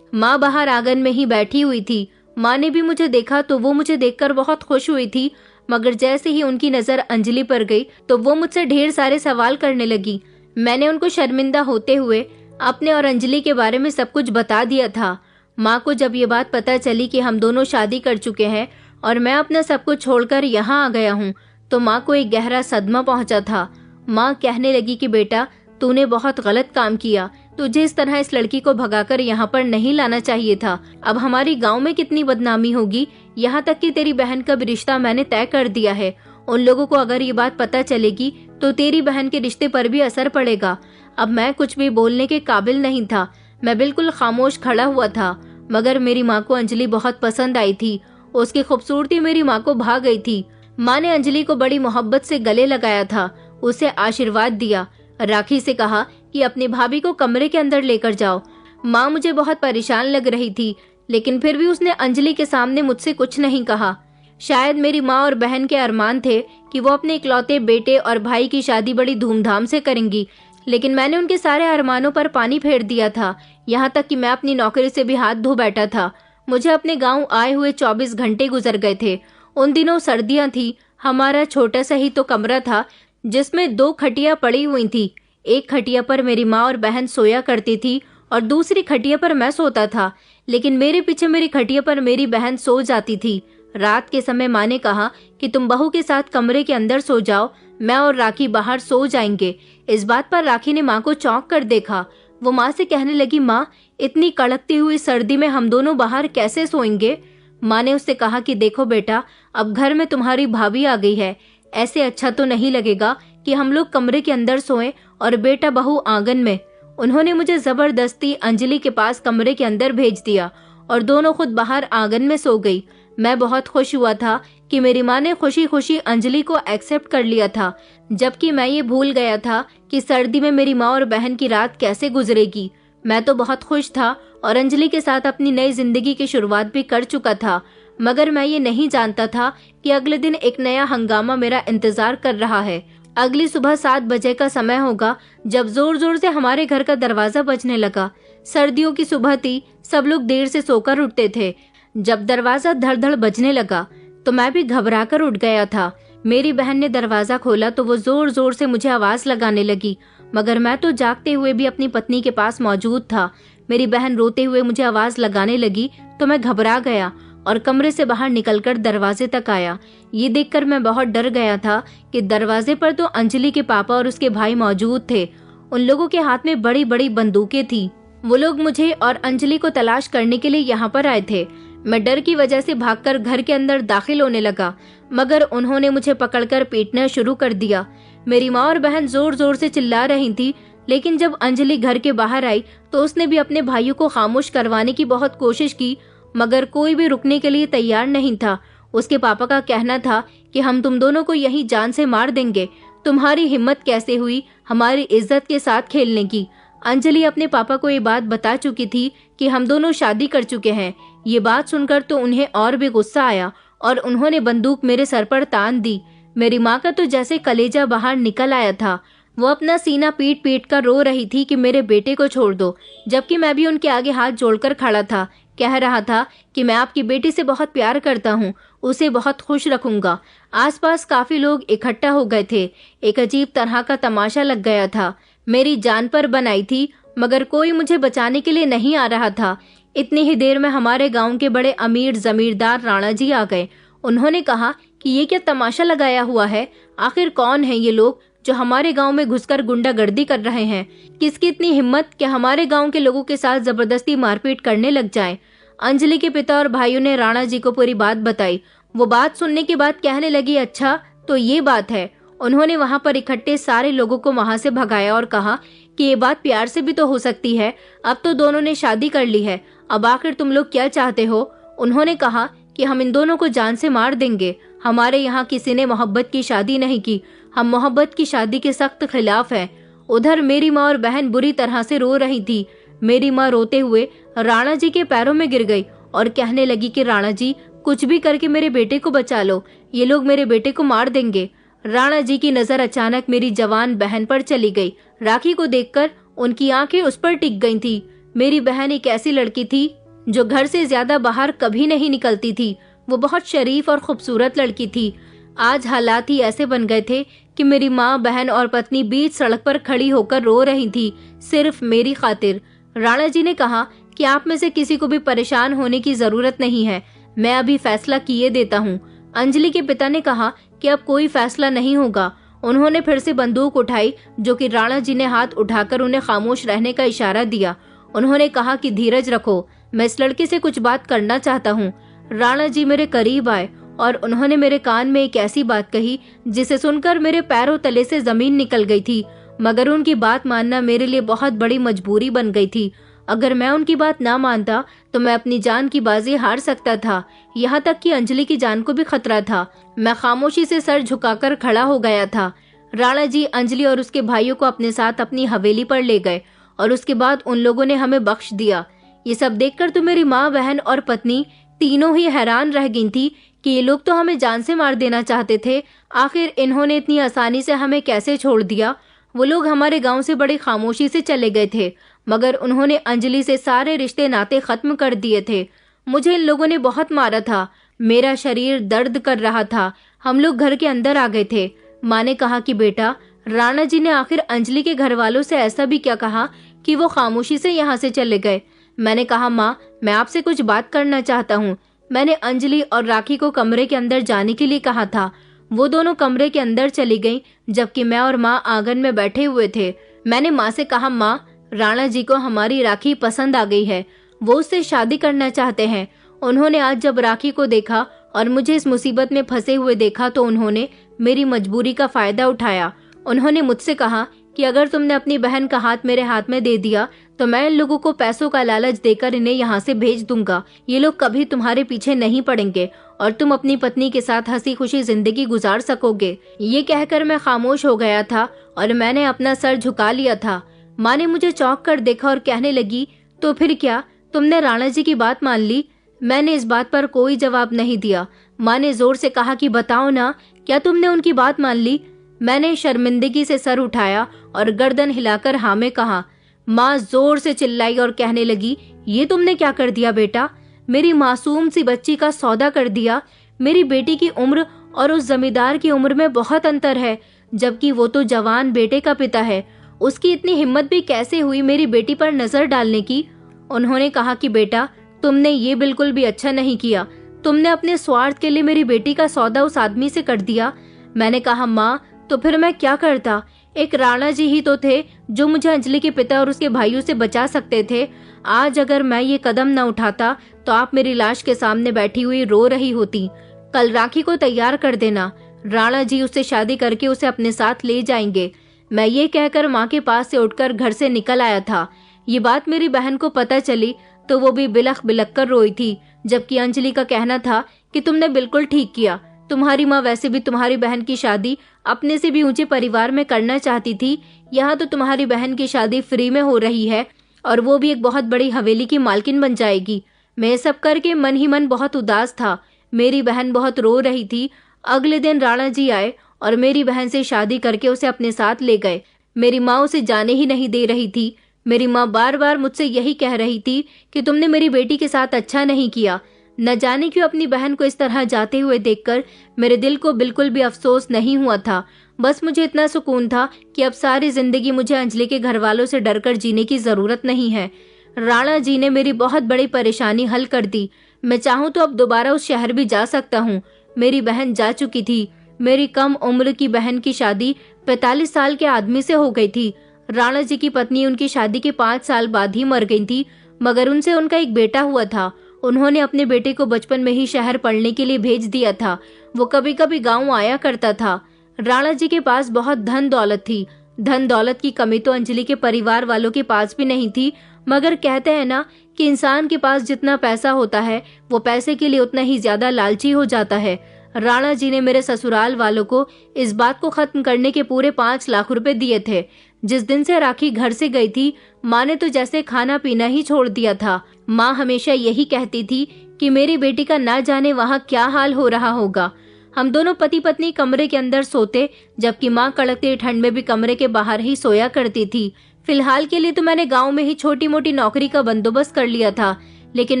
माँ बाहर आंगन में ही बैठी हुई थी। माँ ने भी मुझे देखा तो वो मुझे देखकर बहुत खुश हुई थी, मगर जैसे ही उनकी नजर अंजलि पर गई तो वो मुझसे ढेर सारे सवाल करने लगी। मैंने उनको शर्मिंदा होते हुए अपने और अंजलि के बारे में सब कुछ बता दिया था। माँ को जब ये बात पता चली कि हम दोनों शादी कर चुके हैं और मैं अपना सब कुछ छोड़कर यहाँ आ गया हूँ, तो माँ को एक गहरा सदमा पहुंचा था। माँ कहने लगी कि बेटा, तूने बहुत गलत काम किया, तुझे इस तरह इस लड़की को भगाकर यहाँ पर नहीं लाना चाहिए था। अब हमारी गांव में कितनी बदनामी होगी, यहाँ तक कि तेरी बहन का भी रिश्ता मैंने तय कर दिया है। उन लोगों को अगर ये बात पता चलेगी तो तेरी बहन के रिश्ते पर भी असर पड़ेगा। अब मैं कुछ भी बोलने के काबिल नहीं था। मैं बिल्कुल खामोश खड़ा हुआ था। मगर मेरी माँ को अंजलि बहुत पसंद आई थी। उसकी खूबसूरती मेरी माँ को भा गई थी। माँ ने अंजलि को बड़ी मोहब्बत से गले लगाया था, उसे आशीर्वाद दिया। राखी से कहा कि अपनी भाभी को कमरे के अंदर लेकर जाओ। माँ मुझे बहुत परेशान लग रही थी, लेकिन फिर भी उसने अंजलि के सामने मुझसे कुछ नहीं कहा। शायद मेरी माँ और बहन के अरमान थे कि वो अपने इकलौते बेटे और भाई की शादी बड़ी धूमधाम से करेंगी, लेकिन मैंने उनके सारे अरमानों पर पानी फेर दिया था। यहाँ तक कि मैं अपनी नौकरी से भी हाथ धो बैठा था। मुझे अपने गाँव आए हुए 24 घंटे गुजर गए थे। उन दिनों सर्दियाँ थी। हमारा छोटा सा ही तो कमरा था, जिसमें 2 खटिया पड़ी हुई थी। एक खटिया पर मेरी माँ और बहन सोया करती थी और दूसरी खटिया पर मैं सोता था, लेकिन मेरे पीछे मेरी खटिया पर मेरी बहन सो जाती थी। रात के समय माँ ने कहा कि तुम बहू के साथ कमरे के अंदर सो जाओ, मैं और राखी बाहर सो जाएंगे। इस बात पर राखी ने माँ को चौंक कर देखा। वो माँ से कहने लगी, माँ, इतनी कड़कती हुई सर्दी में हम दोनों बाहर कैसे सोएंगे? माँ ने उससे कहा कि देखो बेटा, अब घर में तुम्हारी भाभी आ गई है, ऐसे अच्छा तो नहीं लगेगा कि हम लोग कमरे के अंदर सोएं और बेटा बहू आंगन में। उन्होंने मुझे जबरदस्ती अंजलि के पास कमरे के अंदर भेज दिया और दोनों खुद बाहर आंगन में सो गई। मैं बहुत खुश हुआ था कि मेरी माँ ने खुशी खुशी अंजलि को एक्सेप्ट कर लिया था, जबकि मैं ये भूल गया था कि सर्दी में मेरी माँ और बहन की रात कैसे गुजरेगी। मैं तो बहुत खुश था और अंजलि के साथ अपनी नई जिंदगी की शुरुआत भी कर चुका था, मगर मैं ये नहीं जानता था कि अगले दिन एक नया हंगामा मेरा इंतजार कर रहा है। अगली सुबह 7 बजे का समय होगा जब जोर जोर से हमारे घर का दरवाजा बजने लगा। सर्दियों की सुबह थी, सब लोग देर से सोकर उठते थे। जब दरवाजा धड़ धड़ बजने लगा तो मैं भी घबराकर उठ गया था। मेरी बहन ने दरवाजा खोला तो वो जोर जोर से मुझे आवाज लगाने लगी, मगर मैं तो जागते हुए भी अपनी पत्नी के पास मौजूद था। मेरी बहन रोते हुए मुझे आवाज लगाने लगी तो मैं घबरा गया और कमरे से बाहर निकलकर दरवाजे तक आया। ये देखकर मैं बहुत डर गया था कि दरवाजे पर तो अंजलि के पापा और उसके भाई मौजूद थे। उन लोगों के हाथ में बड़ी बड़ी बंदूकें थी। वो लोग मुझे और अंजलि को तलाश करने के लिए यहाँ पर आए थे। मैं डर की वजह से भागकर घर के अंदर दाखिल होने लगा, मगर उन्होंने मुझे पकड़कर पीटना शुरू कर दिया। मेरी माँ और बहन जोर जोर से चिल्ला रही थी, लेकिन जब अंजलि घर के बाहर आई तो उसने भी अपने भाइयों को खामोश करवाने की बहुत कोशिश की, मगर कोई भी रुकने के लिए तैयार नहीं था। उसके पापा का कहना था कि हम तुम दोनों को यही जान से मार देंगे। तुम्हारी हिम्मत कैसे हुई हमारी इज्जत के साथ खेलने की। अंजलि अपने पापा को ये बात बता चुकी थी कि हम दोनों शादी कर चुके हैं। ये बात सुनकर तो उन्हें और भी गुस्सा आया और उन्होंने बंदूक मेरे सर पर तान दी। मेरी माँ का तो जैसे कलेजा बाहर निकल आया था। वो अपना सीना पीट पीट कर रो रही थी कि मेरे बेटे को छोड़ दो, जबकि मैं भी उनके आगे हाथ जोड़कर खड़ा था। कह रहा था कि मैं आपकी बेटी से बहुत प्यार करता हूँ, उसे बहुत खुश रखूंगा। आसपास काफी लोग इकट्ठा हो गए थे। एक अजीब तरह का तमाशा लग गया था। मेरी जान पर बनाई थी, मगर कोई मुझे बचाने के लिए नहीं आ रहा था। इतनी ही देर में हमारे गांव के बड़े अमीर जमींदार राणा जी आ गए। उन्होंने कहा कि ये क्या तमाशा लगाया हुआ है, आखिर कौन है ये लोग जो हमारे गांव में घुसकर गुंडागर्दी कर रहे हैं। किसकी इतनी हिम्मत कि हमारे गांव के लोगों के साथ जबरदस्ती मारपीट करने लग जाएं। अंजलि के पिता और भाइयों ने राणा जी को पूरी बात बताई। वो बात सुनने के बाद कहने लगी, अच्छा तो ये बात है। उन्होंने वहां पर इकट्ठे सारे लोगों को वहां से भगाया और कहा कि ये बात प्यार से भी तो हो सकती है। अब तो दोनों ने शादी कर ली है, अब आखिर तुम लोग क्या चाहते हो। उन्होंने कहा कि हम इन दोनों को जान से मार देंगे। हमारे यहाँ किसी ने मोहब्बत की शादी नहीं की, हम मोहब्बत की शादी के सख्त खिलाफ हैं। उधर मेरी माँ और बहन बुरी तरह से रो रही थी। मेरी माँ रोते हुए राणा जी के पैरों में गिर गई और कहने लगी कि राणा जी कुछ भी करके मेरे बेटे को बचा लो, ये लोग मेरे बेटे को मार देंगे। राणा जी की नजर अचानक मेरी जवान बहन पर चली गई। राखी को देखकर उनकी आंखें उस पर टिक गई थी। मेरी बहन एक ऐसी लड़की थी जो घर से ज्यादा बाहर कभी नहीं निकलती थी। वो बहुत शरीफ और खूबसूरत लड़की थी। आज हालात ही ऐसे बन गए थे कि मेरी माँ, बहन और पत्नी बीच सड़क पर खड़ी होकर रो रही थी, सिर्फ मेरी खातिर। राणा जी ने कहा कि आप में से किसी को भी परेशान होने की जरूरत नहीं है, मैं अभी फैसला किए देता हूँ। अंजलि के पिता ने कहा कि अब कोई फैसला नहीं होगा। उन्होंने फिर से बंदूक उठाई, जो कि राणा जी ने हाथ उठाकर उन्हें खामोश रहने का इशारा दिया। उन्होंने कहा कि धीरज रखो, मैं इस लड़के से कुछ बात करना चाहता हूँ। राणा जी मेरे करीब आए और उन्होंने मेरे कान में एक ऐसी बात कही जिसे सुनकर मेरे पैरों तले से जमीन निकल गई थी, मगर उनकी बात मानना मेरे लिए बहुत बड़ी मजबूरी बन गई थी। अगर मैं उनकी बात ना मानता तो मैं अपनी जान की बाजी हार सकता था, यहाँ तक कि अंजलि की जान को भी खतरा था। मैं खामोशी से सर झुकाकर खड़ा हो गया था। राणा जी अंजलि और उसके भाइयों को अपने साथ अपनी हवेली पर ले गए और उसके बाद उन लोगों ने हमें बख्श दिया। ये सब देखकर तो मेरी माँ, बहन और पत्नी तीनों ही हैरान रह गई थी कि ये लोग तो हमें जान से मार देना चाहते थे, आखिर इन्होंने इतनी आसानी से हमें कैसे छोड़ दिया। वो लोग हमारे गांव से बड़ी खामोशी से चले गए थे, मगर उन्होंने अंजलि से सारे रिश्ते नाते खत्म कर दिए थे। मुझे इन लोगों ने बहुत मारा था, मेरा शरीर दर्द कर रहा था। हम लोग घर के अंदर आ गए थे। माँ ने कहा कि बेटा, राणा जी ने आखिर अंजलि के घर वालों से ऐसा भी क्या कहा कि वो खामोशी से यहाँ से चले गए। मैंने कहा, माँ मैं आपसे कुछ बात करना चाहता हूँ। मैंने अंजलि और राखी को कमरे के अंदर जाने के लिए कहा था। वो दोनों कमरे के अंदर चली गईं, जबकि मैं और माँ आंगन में बैठे हुए थे। मैंने माँ से कहा, माँ राणा जी को हमारी राखी पसंद आ गई है, वो उससे शादी करना चाहते हैं। उन्होंने आज जब राखी को देखा और मुझे इस मुसीबत में फंसे हुए देखा तो उन्होंने मेरी मजबूरी का फायदा उठाया। उन्होंने मुझसे कहा कि अगर तुमने अपनी बहन का हाथ मेरे हाथ में दे दिया तो मैं इन लोगों को पैसों का लालच देकर इन्हें यहाँ से भेज दूंगा। ये लोग कभी तुम्हारे पीछे नहीं पड़ेंगे और तुम अपनी पत्नी के साथ हंसी खुशी जिंदगी गुजार सकोगे। ये कहकर मैं खामोश हो गया था और मैंने अपना सर झुका लिया था। माँ ने मुझे चौंक कर देखा और कहने लगी, तो फिर क्या, तुमने राणा जी की बात मान ली? मैंने इस बात पर कोई जवाब नहीं दिया। माँ ने जोर से कहा कि बताओ ना, क्या तुमने उनकी बात मान ली? मैंने शर्मिंदगी से सर उठाया और गर्दन हिलाकर हाँ में कहा। माँ जोर से चिल्लाई और कहने लगी, ये तुमने क्या कर दिया बेटा? मेरी मासूम सी बच्ची का सौदा कर दिया। मेरी बेटी की उम्र और उस जमींदार की उम्र में बहुत अंतर है, जबकि वो तो जवान बेटे का पिता है। उसकी इतनी हिम्मत भी कैसे हुई मेरी बेटी पर नजर डालने की? उन्होंने कहा कि बेटा, तुमने ये बिल्कुल भी अच्छा नहीं किया। तुमने अपने स्वार्थ के लिए मेरी बेटी का सौदा उस आदमी से कर दिया। मैंने कहा, माँ, तो फिर मैं क्या करता? एक राणा जी ही तो थे जो मुझे अंजलि के पिता और उसके भाइयों से बचा सकते थे। आज अगर मैं ये कदम न उठाता तो आप मेरी लाश के सामने बैठी हुई रो रही होती। कल राखी को तैयार कर देना, राणा जी उससे शादी करके उसे अपने साथ ले जाएंगे। मैं ये कहकर माँ के पास से उठकर घर से निकल आया था। ये बात मेरी बहन को पता चली तो वो भी बिलख बिलख कर रोई थी, जबकि अंजलि का कहना था कि तुमने बिल्कुल ठीक किया। तुम्हारी माँ वैसे भी तुम्हारी बहन की शादी अपने से भी ऊंचे परिवार में करना चाहती थी। यहाँ तो तुम्हारी बहन की शादी फ्री में हो रही है और वो भी एक बहुत बड़ी हवेली की मालकिन बन जाएगी। मैं सब करके मन ही मन बहुत उदास था। मेरी बहन बहुत रो रही थी। अगले दिन राणा जी आए और मेरी बहन से शादी करके उसे अपने साथ ले गए। मेरी माँ उसे जाने ही नहीं दे रही थी। मेरी माँ बार बार मुझसे यही कह रही थी कि तुमने मेरी बेटी के साथ अच्छा नहीं किया। न जाने क्यों अपनी बहन को इस तरह जाते हुए देखकर मेरे दिल को बिल्कुल भी अफसोस नहीं हुआ था। बस मुझे इतना सुकून था कि अब सारी जिंदगी मुझे अंजलि के घर वालों से डरकर जीने की जरूरत नहीं है। राणा जी ने मेरी बहुत बड़ी परेशानी हल कर दी। मैं चाहूँ तो अब दोबारा उस शहर भी जा सकता हूँ। मेरी बहन जा चुकी थी। मेरी कम उम्र की बहन की शादी 45 साल के आदमी से हो गई थी। राणा जी की पत्नी उनकी शादी के 5 साल बाद ही मर गई थी, मगर उनसे उनका एक बेटा हुआ था। उन्होंने अपने बेटे को बचपन में ही शहर पढ़ने के लिए भेज दिया था। वो कभी कभी गांव आया करता था। राणा जी के पास बहुत धन दौलत थी। धन दौलत की कमी तो अंजलि के परिवार वालों के पास भी नहीं थी, मगर कहते हैं ना कि इंसान के पास जितना पैसा होता है वो पैसे के लिए उतना ही ज्यादा लालची हो जाता है। राणा जी ने मेरे ससुराल वालों को इस बात को खत्म करने के पूरे 5 लाख रुपए दिए थे। जिस दिन से राखी घर से गई थी, माँ ने तो जैसे खाना पीना ही छोड़ दिया था। माँ हमेशा यही कहती थी कि मेरी बेटी का ना जाने वहाँ क्या हाल हो रहा होगा। हम दोनों पति पत्नी कमरे के अंदर सोते, जबकि माँ कड़कती ठंड में भी कमरे के बाहर ही सोया करती थी। फिलहाल के लिए तो मैंने गांव में ही छोटी मोटी नौकरी का बंदोबस्त कर लिया था, लेकिन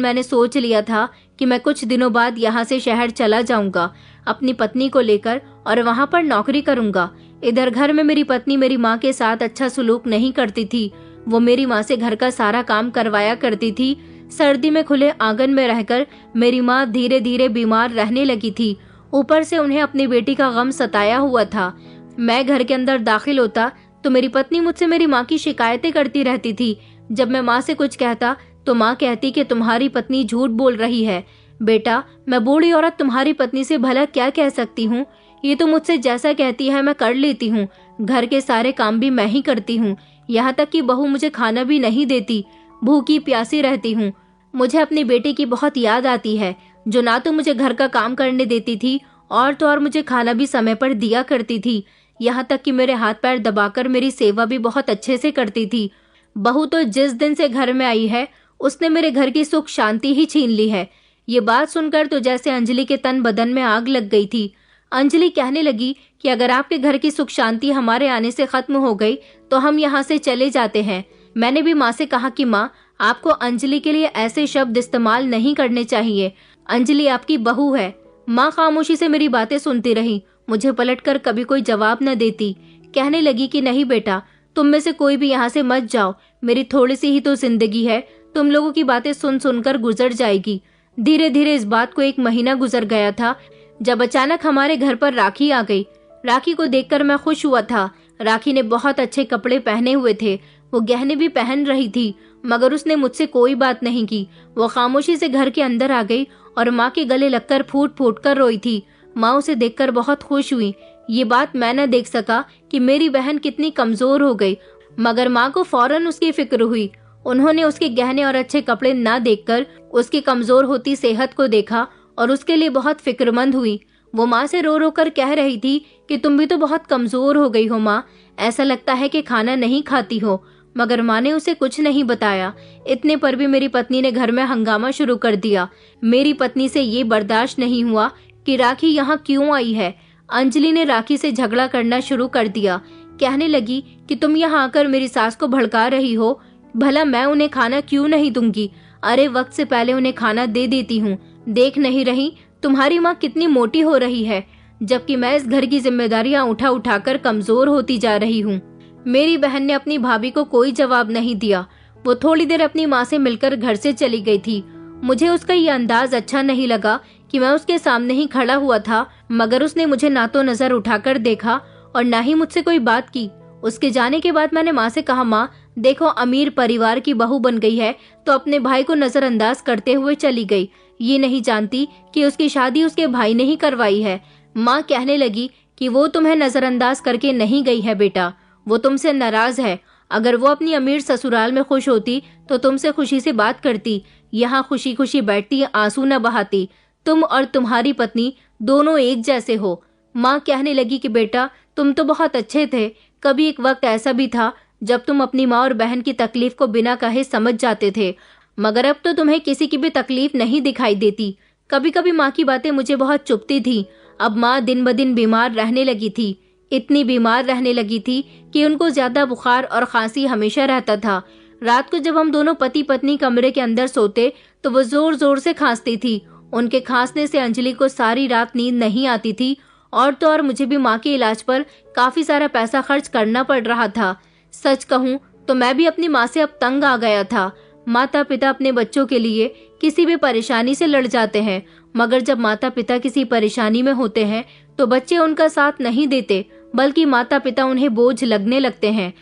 मैंने सोच लिया था कि मैं कुछ दिनों बाद यहाँ से शहर चला जाऊंगा अपनी पत्नी को लेकर और वहाँ पर नौकरी करूंगा। इधर घर में मेरी पत्नी मेरी माँ के साथ अच्छा सुलूक नहीं करती थी। वो मेरी माँ से घर का सारा काम करवाया करती थी। सर्दी में खुले आंगन में रहकर मेरी माँ धीरे धीरे बीमार रहने लगी थी। ऊपर से उन्हें अपनी बेटी का गम सताया हुआ था। मैं घर के अंदर दाखिल होता तो मेरी पत्नी मुझसे मेरी माँ की शिकायतें करती रहती थी। जब मैं माँ से कुछ कहता तो माँ कहती कि तुम्हारी पत्नी झूठ बोल रही है। बेटा, मैं बूढ़ी औरत तुम्हारी पत्नी से भला क्या कह सकती हूँ? ये तो मुझसे जैसा कहती है मैं कर लेती हूँ। घर के सारे काम भी मैं ही करती हूँ। यहाँ तक कि बहू मुझे खाना भी नहीं देती। भूखी प्यासी रहती हूँ। मुझे अपनी बेटी की बहुत याद आती है, जो ना तो मुझे घर का काम करने देती थी और तो और मुझे खाना भी समय पर दिया करती थी। यहाँ तक कि मेरे हाथ पैर दबाकर मेरी सेवा भी बहुत अच्छे से करती थी। बहू तो जिस दिन से घर में आई है उसने मेरे घर की सुख शांति ही छीन ली है। ये बात सुनकर तो जैसे अंजलि के तन बदन में आग लग गई थी। अंजलि कहने लगी कि अगर आपके घर की सुख शांति हमारे आने से खत्म हो गई तो हम यहाँ से चले जाते हैं। मैंने भी माँ से कहा कि माँ, आपको अंजलि के लिए ऐसे शब्द इस्तेमाल नहीं करने चाहिए। अंजलि आपकी बहू है। माँ खामोशी से मेरी बातें सुनती रही, मुझे पलटकर कभी कोई जवाब न देती। कहने लगी कि नहीं बेटा, तुम में से कोई भी यहाँ से मत जाओ। मेरी थोड़ी सी ही तो जिंदगी है, तुम लोगों की बातें सुन सुनकर गुजर जाएगी। धीरे धीरे इस बात को 1 महीना गुजर गया था, जब अचानक हमारे घर पर राखी आ गई। राखी को देखकर मैं खुश हुआ था। राखी ने बहुत अच्छे कपड़े पहने हुए थे, वो गहने भी पहन रही थी, मगर उसने मुझसे कोई बात नहीं की। वो खामोशी से घर के अंदर आ गई और माँ के गले लगकर फूट फूट कर रोई थी। माँ उसे देखकर बहुत खुश हुई। ये बात मैं न देख सका कि मेरी बहन कितनी कमजोर हो गई, मगर माँ को फौरन उसकी फिक्र हुई। उन्होंने उसके गहने और अच्छे कपड़े ना देखकर उसकी कमजोर होती सेहत को देखा और उसके लिए बहुत फिक्रमंद हुई। वो माँ से रो रो कर कह रही थी कि तुम भी तो बहुत कमजोर हो गई हो माँ, ऐसा लगता है कि खाना नहीं खाती हो। मगर माँ ने उसे कुछ नहीं बताया। इतने पर भी मेरी पत्नी ने घर में हंगामा शुरू कर दिया। मेरी पत्नी से ये बर्दाश्त नहीं हुआ कि राखी यहाँ क्यों आई है। अंजलि ने राखी से झगड़ा करना शुरू कर दिया। कहने लगी कि तुम यहाँ आकर मेरी सास को भड़का रही हो, भला मैं उन्हें खाना क्यों नहीं दूंगी? अरे वक्त से पहले उन्हें खाना दे देती हूँ। देख नहीं रही तुम्हारी माँ कितनी मोटी हो रही है, जबकि मैं इस घर की जिम्मेदारियां उठा उठाकर कमजोर होती जा रही हूँ। मेरी बहन ने अपनी भाभी को कोई जवाब नहीं दिया। वो थोड़ी देर अपनी माँ से मिलकर घर से चली गई थी। मुझे उसका ये अंदाज अच्छा नहीं लगा कि मैं उसके सामने ही खड़ा हुआ था, मगर उसने मुझे ना तो नजर उठाकर देखा और ना ही मुझसे कोई बात की। उसके जाने के बाद मैंने माँ से कहा, माँ देखो, अमीर परिवार की बहू बन गई है तो अपने भाई को नजरअंदाज करते हुए चली गई। ये नहीं जानती कि उसकी शादी उसके भाई ने ही करवाई है। माँ कहने लगी कि वो तुम्हें नजरअंदाज करके नहीं गई है बेटा, वो तुमसे नाराज है। अगर वो अपनी अमीर ससुराल में खुश होती तो तुमसे खुशी से बात करती। यहाँ खुशी खुशी बैठती, आंसू न बहाती। तुम और तुम्हारी पत्नी दोनों एक जैसे हो। माँ कहने लगी कि बेटा तुम तो बहुत अच्छे थे। कभी एक वक्त ऐसा भी था जब तुम अपनी माँ और बहन की तकलीफ को बिना कहे समझ जाते थे, मगर अब तो तुम्हें किसी की भी तकलीफ नहीं दिखाई देती। कभी कभी माँ की बातें मुझे बहुत चुभती थी। अब माँ दिन ब दिन बीमार रहने लगी थी। इतनी बीमार रहने लगी थी कि उनको ज्यादा बुखार और खांसी हमेशा रहता था। रात को जब हम दोनों पति पत्नी कमरे के अंदर सोते तो वो जोर जोर से खांसती थी। उनके खांसने से अंजलि को सारी रात नींद नहीं आती थी, और तो और मुझे भी माँ के इलाज पर काफी सारा पैसा खर्च करना पड़ रहा था। सच कहूँ तो मैं भी अपनी माँ से अब तंग आ गया था। माता पिता अपने बच्चों के लिए किसी भी परेशानी से लड़ जाते हैं, मगर जब माता पिता किसी परेशानी में होते हैं तो बच्चे उनका साथ नहीं देते, बल्कि माता पिता उन्हें बोझ लगने लगते हैं।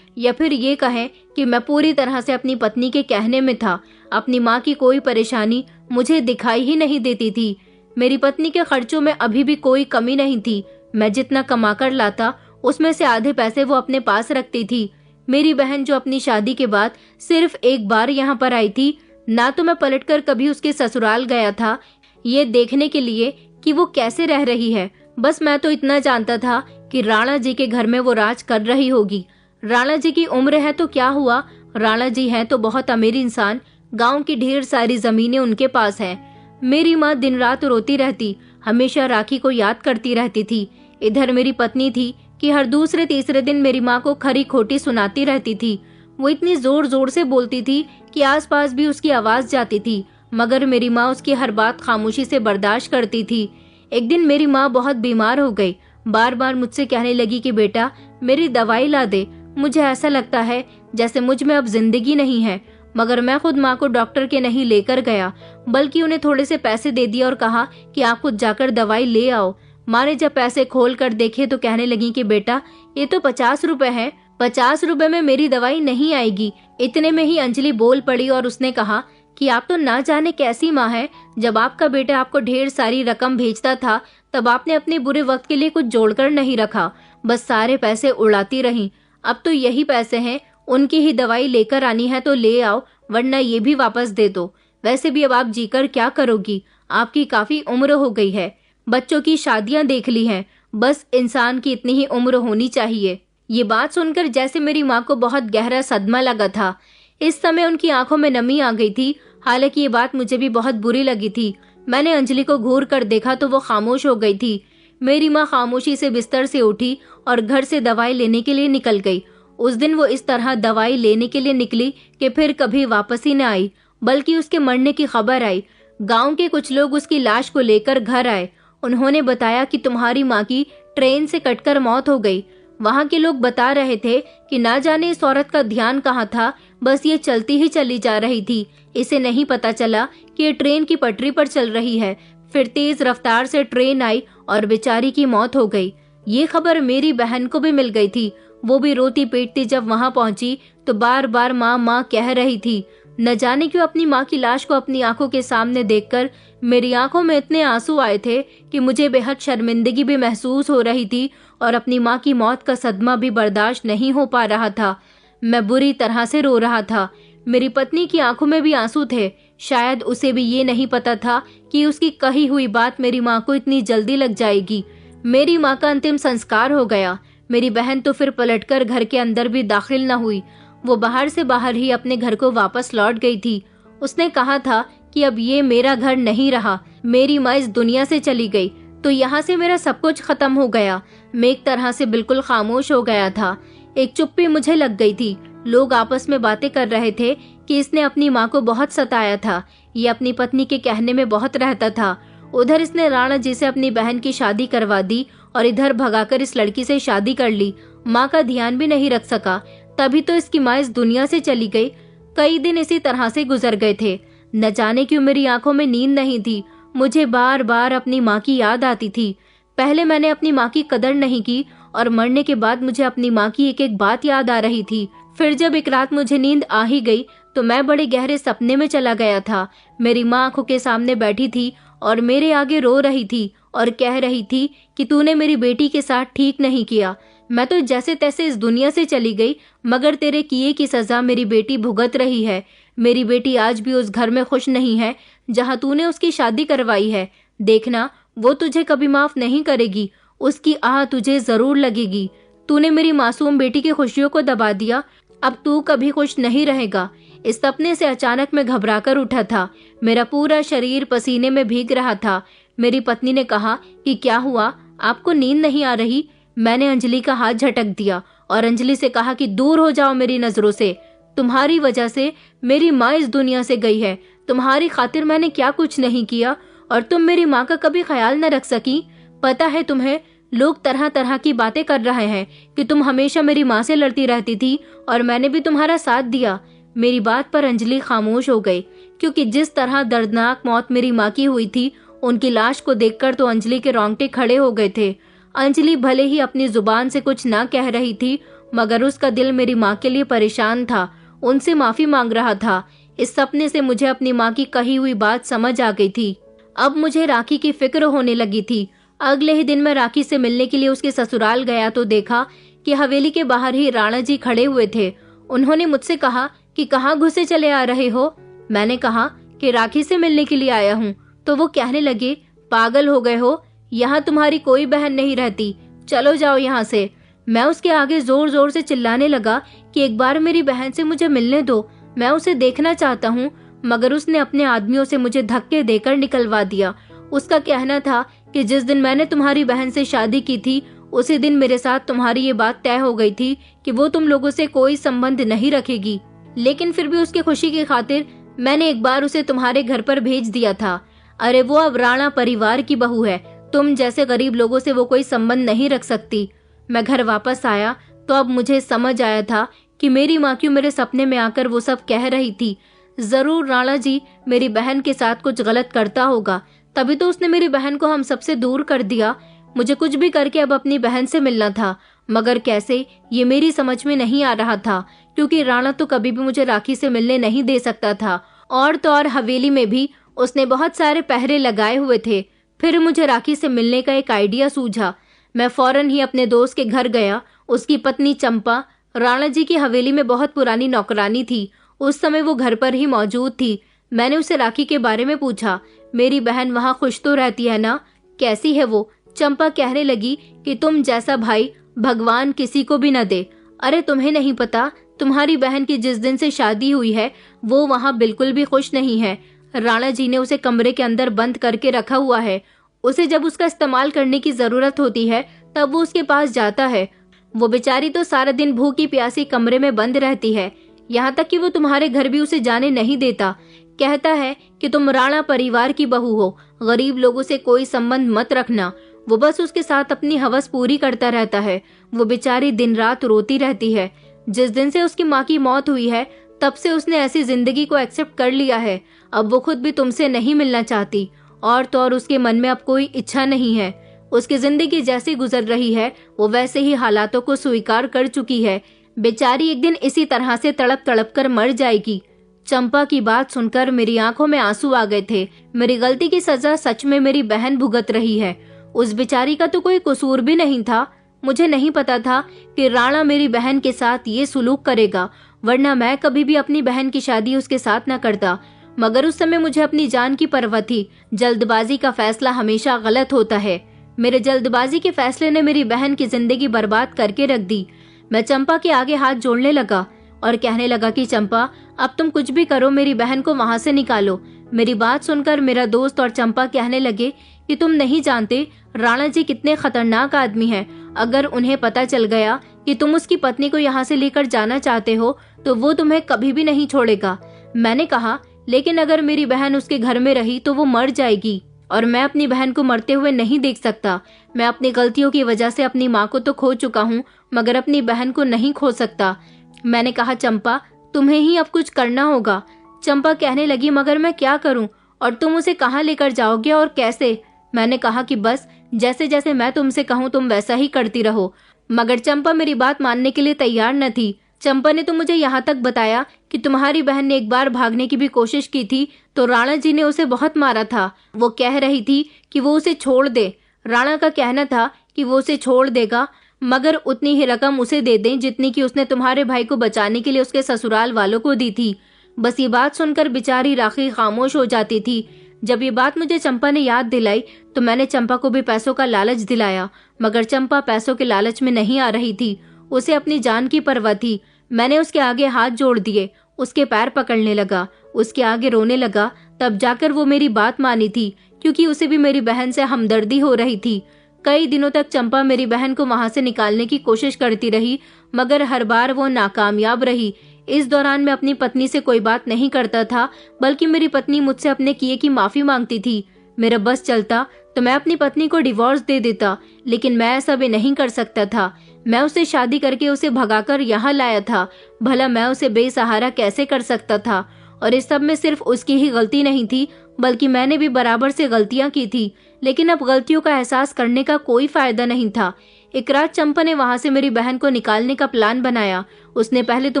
या फिर ये कहें कि मैं पूरी तरह से अपनी पत्नी के कहने में था। अपनी माँ की कोई परेशानी मुझे दिखाई ही नहीं देती थी। मेरी पत्नी के खर्चों में अभी भी कोई कमी नहीं थी। मैं जितना कमा कर लाता उसमें से आधे पैसे वो अपने पास रखती थी। मेरी बहन जो अपनी शादी के बाद सिर्फ एक बार यहाँ पर आई थी, ना तो मैं पलटकर कभी उसके ससुराल गया था ये देखने के लिए कि वो कैसे रह रही है। बस मैं तो इतना जानता था कि राणा जी के घर में वो राज कर रही होगी। राणा जी की उम्र है तो क्या हुआ, राणा जी हैं तो बहुत अमीर इंसान, गांव की ढेर सारी जमीनें उनके पास हैं। मेरी माँ दिन रात रोती रहती, हमेशा राखी को याद करती रहती थी। इधर मेरी पत्नी थी कि हर दूसरे तीसरे दिन मेरी माँ को खरी खोटी सुनाती रहती थी। वो इतनी जोर जोर से बोलती थी कि आसपास भी उसकी आवाज जाती थी, मगर मेरी माँ उसकी हर बात खामोशी से बर्दाश्त करती थी। एक दिन मेरी माँ बहुत बीमार हो गई। बार बार मुझसे कहने लगी कि बेटा मेरी दवाई ला दे। मुझे ऐसा लगता है जैसे मुझ में अब जिंदगी नहीं है, मगर मैं खुद माँ को डॉक्टर के नहीं लेकर गया, बल्कि उन्हें थोड़े से पैसे दे दिए और कहा कि आप खुद जाकर दवाई ले आओ। माँ ने जब पैसे खोल कर देखे तो कहने लगी कि बेटा ये तो 50 रुपए है, 50 रुपए में मेरी दवाई नहीं आएगी। इतने में ही अंजलि बोल पड़ी और उसने कहा कि आप तो ना जाने कैसी माँ है। जब आपका बेटा आपको ढेर सारी रकम भेजता था तब आपने अपने बुरे वक्त के लिए कुछ जोड़कर नहीं रखा, बस सारे पैसे उड़ाती रही। अब तो यही पैसे हैं, उनकी ही दवाई लेकर आनी है तो ले आओ, वरना ये भी वापस दे दो। वैसे भी अब आप जीकर क्या करोगी, आपकी काफी उम्र हो गई है, बच्चों की शादियां देख ली हैं, बस इंसान की इतनी ही उम्र होनी चाहिए। ये बात सुनकर जैसे मेरी माँ को बहुत गहरा सदमा लगा था। इस समय उनकी आंखों में नमी आ गई थी। हालांकि ये बात मुझे भी बहुत बुरी लगी थी। मैंने अंजलि को घूर कर देखा तो वो खामोश हो गई थी। मेरी माँ खामोशी से बिस्तर से उठी और घर से दवाई लेने के लिए निकल गई। उस दिन वो इस तरह दवाई लेने के लिए निकली कि फिर कभी वापस ही न आई, बल्कि उसके मरने की खबर आई। गांव के कुछ लोग उसकी लाश को लेकर घर आए। उन्होंने बताया कि तुम्हारी माँ की ट्रेन से कटकर मौत हो गई। वहाँ के लोग बता रहे थे कि ना जाने इस औरत का ध्यान कहाँ था, बस ये चलती ही चली जा रही थी। इसे नहीं पता चला कि ये ट्रेन की पटरी पर चल रही है। फिर तेज रफ्तार से ट्रेन आई और बेचारी की मौत हो गई। ये खबर मेरी बहन को भी मिल गई थी। वो भी रोती पीटती जब वहाँ पहुंची तो बार बार माँ माँ कह रही थी। न जाने क्यों अपनी माँ की लाश को अपनी आंखों के सामने देखकर मेरी आंखों में इतने आंसू आए थे कि मुझे बेहद शर्मिंदगी भी महसूस हो रही थी और अपनी माँ की मौत का सदमा भी बर्दाश्त नहीं हो पा रहा था। मैं बुरी तरह से रो रहा था। मेरी पत्नी की आंखों में भी आंसू थे। शायद उसे भी ये नहीं पता था कि उसकी कही हुई बात मेरी माँ को इतनी जल्दी लग जाएगी। मेरी माँ का अंतिम संस्कार हो गया। मेरी बहन तो फिर पलटकर घर के अंदर भी दाखिल न हुई। वो बाहर से बाहर ही अपने घर को वापस लौट गई थी। उसने कहा था कि अब ये मेरा घर नहीं रहा, मेरी माँ इस दुनिया से चली गई तो यहाँ से मेरा सब कुछ खत्म हो गया। मैं एक तरह से बिल्कुल खामोश हो गया था। एक चुप्पी मुझे लग गई थी। लोग आपस में बातें कर रहे थे कि इसने अपनी माँ को बहुत सताया था, ये अपनी पत्नी के कहने में बहुत रहता था। उधर इसने राणा जी से अपनी बहन की शादी करवा दी और इधर भगाकर इस लड़की से शादी कर ली। माँ का ध्यान भी नहीं रख सका, तभी तो इसकी माँ इस दुनिया से चली गई। कई दिन इसी तरह से गुजर गए थे। न जाने क्यों मेरी आंखों में नींद नहीं थी। मुझे बार बार अपनी माँ की याद आती थी। पहले मैंने अपनी माँ की कदर नहीं की और मरने के बाद मुझे अपनी माँ की एक एक बात याद आ रही थी। फिर जब एक रात मुझे नींद आ ही गई तो मैं बड़े गहरे सपने में चला गया था। मेरी माँ आंखों के सामने बैठी थी और मेरे आगे रो रही थी और कह रही थी कि तूने मेरी बेटी के साथ ठीक नहीं किया। मैं तो जैसे तैसे इस दुनिया से चली गई, मगर तेरे किए की सजा मेरी बेटी भुगत रही है। मेरी बेटी आज भी उस घर में खुश नहीं है जहाँ तूने उसकी शादी करवाई है। देखना, वो तुझे कभी माफ नहीं करेगी। उसकी आह तुझे जरूर लगेगी। तूने मेरी मासूम बेटी की खुशियों को दबा दिया, अब तू कभी खुश नहीं रहेगा। इस सपने से अचानक मैं घबराकर उठा था। मेरा पूरा शरीर पसीने में भीग रहा था। मेरी पत्नी ने कहा कि क्या हुआ, आपको नींद नहीं आ रही? मैंने अंजलि का हाथ झटक दिया और अंजलि से कहा कि दूर हो जाओ मेरी नजरों से। तुम्हारी वजह से मेरी माँ इस दुनिया से गई है। तुम्हारी खातिर मैंने क्या कुछ नहीं किया और तुम मेरी माँ का कभी ख्याल न रख सकी। पता है तुम्हें, लोग तरह तरह की बातें कर रहे हैं कि तुम हमेशा मेरी माँ से लड़ती रहती थी और मैंने भी तुम्हारा साथ दिया। मेरी बात पर अंजलि खामोश हो गई, क्योंकि जिस तरह दर्दनाक मौत मेरी माँ की हुई थी, उनकी लाश को देखकर तो अंजलि के रोंगटे खड़े हो गए थे। अंजलि भले ही अपनी जुबान से कुछ ना कह रही थी, मगर उसका दिल मेरी माँ के लिए परेशान था, उनसे माफी मांग रहा था। इस सपने से मुझे अपनी माँ की कही हुई बात समझ आ गई थी। अब मुझे राखी की फिक्र होने लगी थी। अगले ही दिन मैं राखी से मिलने के लिए उसके ससुराल गया तो देखा कि हवेली के बाहर ही राणा जी खड़े हुए थे। उन्होंने मुझसे कहा कि कहाँ घुसे चले आ रहे हो? मैंने कहा कि राखी से मिलने के लिए आया हूँ। तो वो कहने लगे, पागल हो गए हो, यहाँ तुम्हारी कोई बहन नहीं रहती, चलो जाओ यहाँ से। मैं उसके आगे जोर जोर से चिल्लाने लगा कि एक बार मेरी बहन से मुझे मिलने दो, मैं उसे देखना चाहता हूँ, मगर उसने अपने आदमियों से मुझे धक्के देकर निकलवा दिया। उसका कहना था कि जिस दिन मैंने तुम्हारी बहन से शादी की थी, उसी दिन मेरे साथ तुम्हारी ये बात तय हो गई थी कि वो तुम लोगों से कोई संबंध नहीं रखेगी। लेकिन फिर भी उसकी खुशी की खातिर मैंने एक बार उसे तुम्हारे घर पर भेज दिया था। अरे वो अब राणा परिवार की बहू है, तुम जैसे गरीब लोगों से वो कोई संबंध नहीं रख सकती। मैं घर वापस आया तो अब मुझे समझ आया था कि मेरी माँ क्यों मेरे सपने में आकर वो सब कह रही थी। जरूर राणा जी मेरी बहन के साथ कुछ गलत करता होगा, तभी तो उसने मेरी बहन को हम सबसे दूर कर दिया। मुझे कुछ भी करके अब अपनी बहन से मिलना था, मगर कैसे, ये मेरी समझ में नहीं आ रहा था, क्योंकि राणा तो कभी भी मुझे राखी से मिलने नहीं दे सकता था। और तो और हवेली में भी उसने बहुत सारे पहरे लगाए हुए थे। फिर मुझे राखी से मिलने का एक आइडिया सूझा। मैं फौरन ही अपने दोस्त के घर गया। उसकी पत्नी चंपा राणा जी की हवेली में बहुत पुरानी नौकरानी थी। उस समय वो घर पर ही मौजूद थी। मैंने उसे राखी के बारे में पूछा। मेरी बहन वहाँ खुश तो रहती है ना, कैसी है वो? चंपा कहने लगी कि तुम जैसा भाई भगवान किसी को भी न दे। अरे तुम्हें नहीं पता, तुम्हारी बहन की जिस दिन से शादी हुई है वो वहाँ बिल्कुल भी खुश नहीं है। राणा जी ने उसे कमरे के अंदर बंद करके रखा हुआ है। उसे जब उसका इस्तेमाल करने की जरूरत होती है तब वो उसके पास जाता है। वो बेचारी तो सारा दिन भूखी प्यासी कमरे में बंद रहती है, यहाँ तक कि वो तुम्हारे घर भी उसे जाने नहीं देता। कहता है कि तुम राणा परिवार की बहू हो, गरीब लोगों से कोई संबंध मत रखना। वो बस उसके साथ अपनी हवस पूरी करता रहता है। वो बेचारी दिन रात रोती रहती है। जिस दिन से उसकी माँ की मौत हुई है तब से उसने ऐसी जिंदगी को एक्सेप्ट कर लिया है। अब वो खुद भी तुमसे नहीं मिलना चाहती, और तो और उसके मन में अब कोई इच्छा नहीं है। उसकी जिंदगी जैसी गुजर रही है वो वैसे ही हालातों को स्वीकार कर चुकी है। बेचारी एक दिन इसी तरह से तड़प तड़प कर मर जाएगी। चंपा की बात सुनकर मेरी आंखों में आंसू आ गए थे। मेरी गलती की सजा सच में मेरी बहन भुगत रही है। उस बेचारी का तो कोई कसूर भी नहीं था। मुझे नहीं पता था कि राणा मेरी बहन के साथ ये सुलूक करेगा, वरना मैं कभी भी अपनी बहन की शादी उसके साथ न करता। मगर उस समय मुझे अपनी जान की परवाह थी। जल्दबाजी का फैसला हमेशा गलत होता है। मेरे जल्दबाजी के फैसले ने मेरी बहन की जिंदगी बर्बाद करके रख दी। मैं चंपा के आगे हाथ जोड़ने लगा। और कहने लगा कि चंपा, अब तुम कुछ भी करो, मेरी बहन को वहां से निकालो। मेरी बात सुनकर मेरा दोस्त और चंपा कहने लगे कि तुम नहीं जानते राणा जी कितने खतरनाक आदमी हैं। अगर उन्हें पता चल गया कि तुम उसकी पत्नी को यहाँ से लेकर जाना चाहते हो तो वो तुम्हें कभी भी नहीं छोड़ेगा। मैंने कहा, लेकिन अगर मेरी बहन उसके घर में रही तो वो मर जाएगी और मैं अपनी बहन को मरते हुए नहीं देख सकता। मैं अपनी गलतियों की वजह से अपनी माँ को तो खो चुका हूँ, मगर अपनी बहन को नहीं खो सकता। मैंने कहा, चंपा, तुम्हें ही अब कुछ करना होगा। चंपा कहने लगी, मगर मैं क्या करूं और तुम उसे कहाँ लेकर जाओगे और कैसे? मैंने कहा कि बस जैसे जैसे मैं तुमसे कहूँ तुम वैसा ही करती रहो। मगर चंपा मेरी बात मानने के लिए तैयार न थी। चंपा ने तो मुझे यहाँ तक बताया कि तुम्हारी बहन ने एक बार भागने की भी कोशिश की थी तो राणा जी ने उसे बहुत मारा था। वो कह रही थी कि वो उसे छोड़ दे। राणा का कहना था कि वो उसे छोड़ देगा मगर उतनी ही रकम उसे दे दें जितनी कि उसने तुम्हारे भाई को बचाने के लिए उसके ससुराल वालों को दी थी। बस ये बात सुनकर बेचारी राखी खामोश हो जाती थी। जब ये बात मुझे चंपा ने याद दिलाई तो मैंने चंपा को भी पैसों का लालच दिलाया, मगर चंपा पैसों के लालच में नहीं आ रही थी। उसे अपनी जान की परवाह थी। मैंने उसके आगे हाथ जोड़ दिए, उसके पैर पकड़ने लगा, उसके आगे रोने लगा। तब जाकर वो मेरी बात मानी थी, क्योंकि उसे भी मेरी बहन से हमदर्दी हो रही थी। कई दिनों तक चंपा मेरी बहन को वहां से निकालने की कोशिश करती रही, मगर हर बार वो नाकामयाब रही। इस दौरान मैं अपनी पत्नी से कोई बात नहीं करता था, बल्कि मेरी पत्नी मुझसे अपने किए की माफी मांगती थी। मेरा बस चलता तो मैं अपनी पत्नी को डिवोर्स दे देता, लेकिन मैं ऐसा भी नहीं कर सकता था। मैं उसे शादी करके उसे भगाकर यहाँ लाया था। भला मैं उसे बेसहारा कैसे कर सकता था? और इस सब में सिर्फ उसकी ही गलती नहीं थी, बल्कि मैंने भी बराबर से गलतियां की थी। लेकिन अब गलतियों का एहसास करने का कोई फायदा नहीं था। एक रात चंपा ने वहां से मेरी बहन को निकालने का प्लान बनाया। उसने पहले तो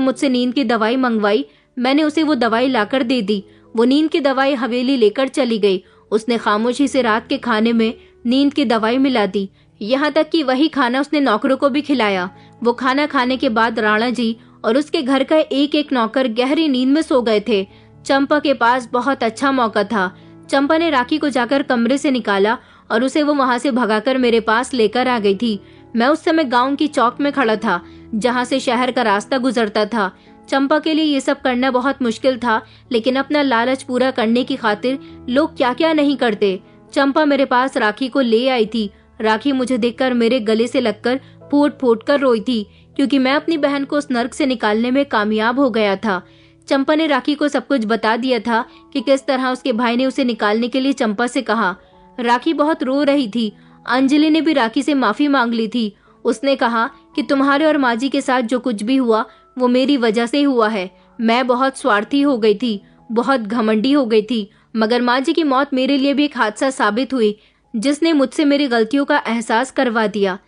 मुझसे नींद की दवाई मंगवाई। मैंने उसे वो दवाई लाकर दे दी। वो नींद की दवाई हवेली लेकर चली गई। उसने खामोशी से रात के खाने में नींद की दवाई मिला दी। यहाँ तक कि वही खाना उसने नौकरों को भी खिलाया। वो खाना खाने के बाद राणा जी और उसके घर का एक एक नौकर गहरी नींद में सो गए थे। चंपा के पास बहुत अच्छा मौका था। चंपा ने राखी को जाकर कमरे से निकाला और उसे वो वहां से भगाकर मेरे पास लेकर आ गई थी। मैं उस समय गांव की चौक में खड़ा था, जहां से शहर का रास्ता गुजरता था। चंपा के लिए ये सब करना बहुत मुश्किल था, लेकिन अपना लालच पूरा करने की खातिर लोग क्या क्या नहीं करते। चंपा मेरे पास राखी को ले आई थी। राखी मुझे देखकर मेरे गले से लगकर फूट फूट कर रोई थी, क्योंकि मैं अपनी बहन को उस नर्क से निकालने में कामयाब हो गया था। चंपा ने राखी को सब कुछ बता दिया था कि किस तरह उसके भाई ने उसे निकालने के लिए चंपा से कहा। राखी बहुत रो रही थी। अंजलि ने भी राखी से माफी मांग ली थी। उसने कहा कि तुम्हारे और माजी के साथ जो कुछ भी हुआ वो मेरी वजह से हुआ है। मैं बहुत स्वार्थी हो गई थी, बहुत घमंडी हो गई थी, मगर माजी की मौत मेरे लिए भी एक हादसा साबित हुई, जिसने मुझसे मेरी गलतियों का एहसास करवा दिया।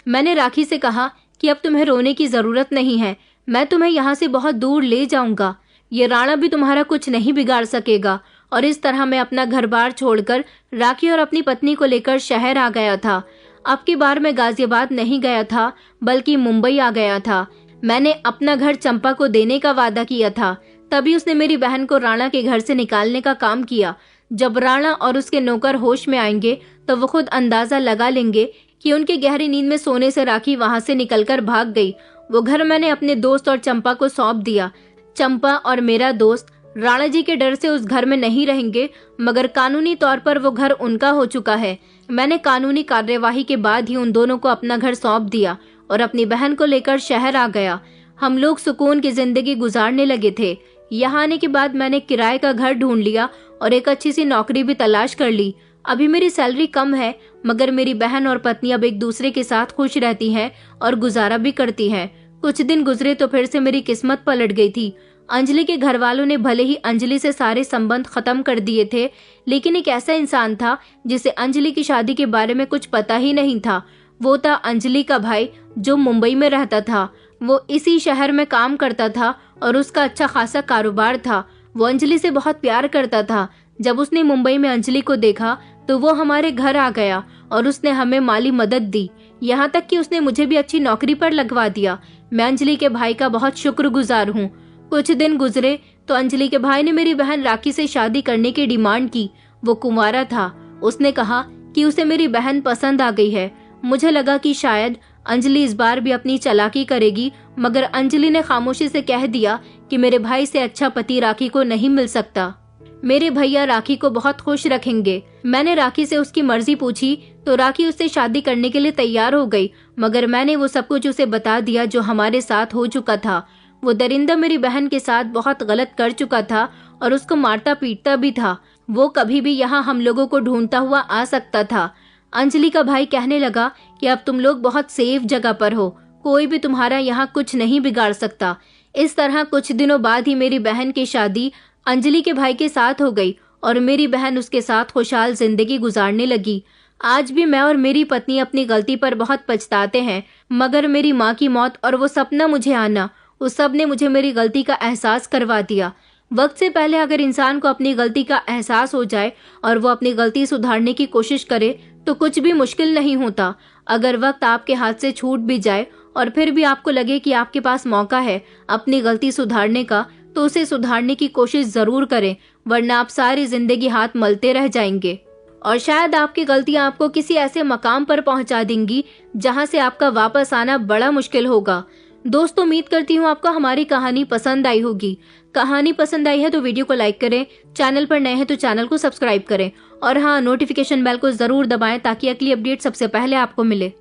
मैंने राखी से कहा कि अब तुम्हें रोने की जरूरत नहीं है, मैं तुम्हें यहाँ से बहुत दूर ले जाऊंगा। ये राणा भी तुम्हारा कुछ नहीं बिगाड़ सकेगा। और इस तरह मैं अपना घर बार छोड़कर राखी और अपनी पत्नी को लेकर शहर आ गया था। अब की बार मैं गाजियाबाद नहीं गया था, बल्कि मुंबई आ गया था। मैंने अपना घर चंपा को देने का वादा किया था, तभी उसने मेरी बहन को राणा के घर से निकालने का काम किया। जब राणा और उसके नौकर होश में आएंगे तो वो खुद अंदाजा लगा लेंगे कि उनके गहरी नींद में सोने से राखी वहां से निकलकर भाग गई। वो घर मैंने अपने दोस्त और चंपा को सौंप दिया। चंपा और मेरा दोस्त राणा जी के डर से उस घर में नहीं रहेंगे, मगर कानूनी तौर पर वो घर उनका हो चुका है। मैंने कानूनी कार्यवाही के बाद ही उन दोनों को अपना घर सौंप दिया और अपनी बहन को लेकर शहर आ गया। हम लोग सुकून की जिंदगी गुजारने लगे थे। यहाँ आने के बाद मैंने किराए का घर ढूंढ लिया और एक अच्छी सी नौकरी भी तलाश कर ली। अभी मेरी सैलरी कम है, मगर मेरी बहन और पत्नी अब एक दूसरे के साथ खुश रहती हैं और गुजारा भी करती हैं। कुछ दिन गुजरे तो फिर से मेरी किस्मत पलट गई थी। अंजलि के घर वालों ने भले ही अंजलि से सारे संबंध खत्म कर दिए थे, लेकिन एक ऐसा इंसान था जिसे अंजलि की शादी के बारे में कुछ पता ही नहीं था। वो था अंजलि का भाई, जो मुंबई में रहता था। वो इसी शहर में काम करता था और उसका अच्छा खासा कारोबार था। वो अंजलि से बहुत प्यार करता था। जब उसने मुंबई में अंजलि को देखा तो वो हमारे घर आ गया और उसने हमें माली मदद दी, यहाँ तक कि उसने मुझे भी अच्छी नौकरी पर लगवा दिया। मैं अंजलि के भाई का बहुत शुक्रगुजार हूँ। कुछ दिन गुजरे तो अंजलि के भाई ने मेरी बहन राखी से शादी करने की डिमांड की। वो कुंवारा था। उसने कहा कि उसे मेरी बहन पसंद आ गई है। मुझे लगा कि शायद अंजलि इस बार भी अपनी चालाकी करेगी, मगर अंजलि ने खामोशी से कह दिया कि मेरे भाई से अच्छा पति राखी को नहीं मिल सकता। मेरे भैया राखी को बहुत खुश रखेंगे। मैंने राखी से उसकी मर्जी पूछी तो राखी उससे शादी करने के लिए तैयार हो गई, मगर मैंने वो सब कुछ उसे बता दिया जो हमारे साथ हो चुका था। वो दरिंदा मेरी बहन के साथ बहुत गलत कर चुका था और उसको मारता पीटता भी था। वो कभी भी यहाँ हम लोगों को ढूंढता हुआ आ सकता था। अंजलि का भाई कहने लगा कि अब तुम लोग बहुत सेफ जगह पर हो, कोई भी तुम्हारा यहाँ कुछ नहीं बिगाड़ सकता। इस तरह कुछ दिनों बाद ही मेरी बहन की शादी अंजलि के भाई के साथ हो गई और मेरी बहन उसके साथ खुशहाल जिंदगी गुजारने लगी। आज भी मैं और मेरी पत्नी अपनी गलती पर बहुत पछताते हैं, मगर मेरी माँ की मौत और वो सपना मुझे आना, उस सब ने मुझे मेरी गलती का एहसास करवा दिया। वक्त से पहले अगर इंसान को अपनी गलती का एहसास हो जाए और वो अपनी गलती सुधारने की कोशिश करे तो कुछ भी मुश्किल नहीं होता। अगर वक्त आपके हाथ से छूट भी जाए और फिर भी आपको लगे कि आपके पास मौका है अपनी गलती सुधारने का, तो उसे सुधारने की कोशिश जरूर करें, वरना आप सारी जिंदगी हाथ मलते रह जाएंगे और शायद आपकी गलतियां आपको किसी ऐसे मकाम पर पहुंचा देंगी जहां से आपका वापस आना बड़ा मुश्किल होगा। दोस्तों, उम्मीद करती हूँ आपको हमारी कहानी पसंद आई होगी। कहानी पसंद आई है तो वीडियो को लाइक करें, चैनल पर नए हैं तो चैनल को सब्सक्राइब करें और हाँ, नोटिफिकेशन बेल को जरूर दबाएं ताकि अगली अपडेट सबसे पहले आपको मिले।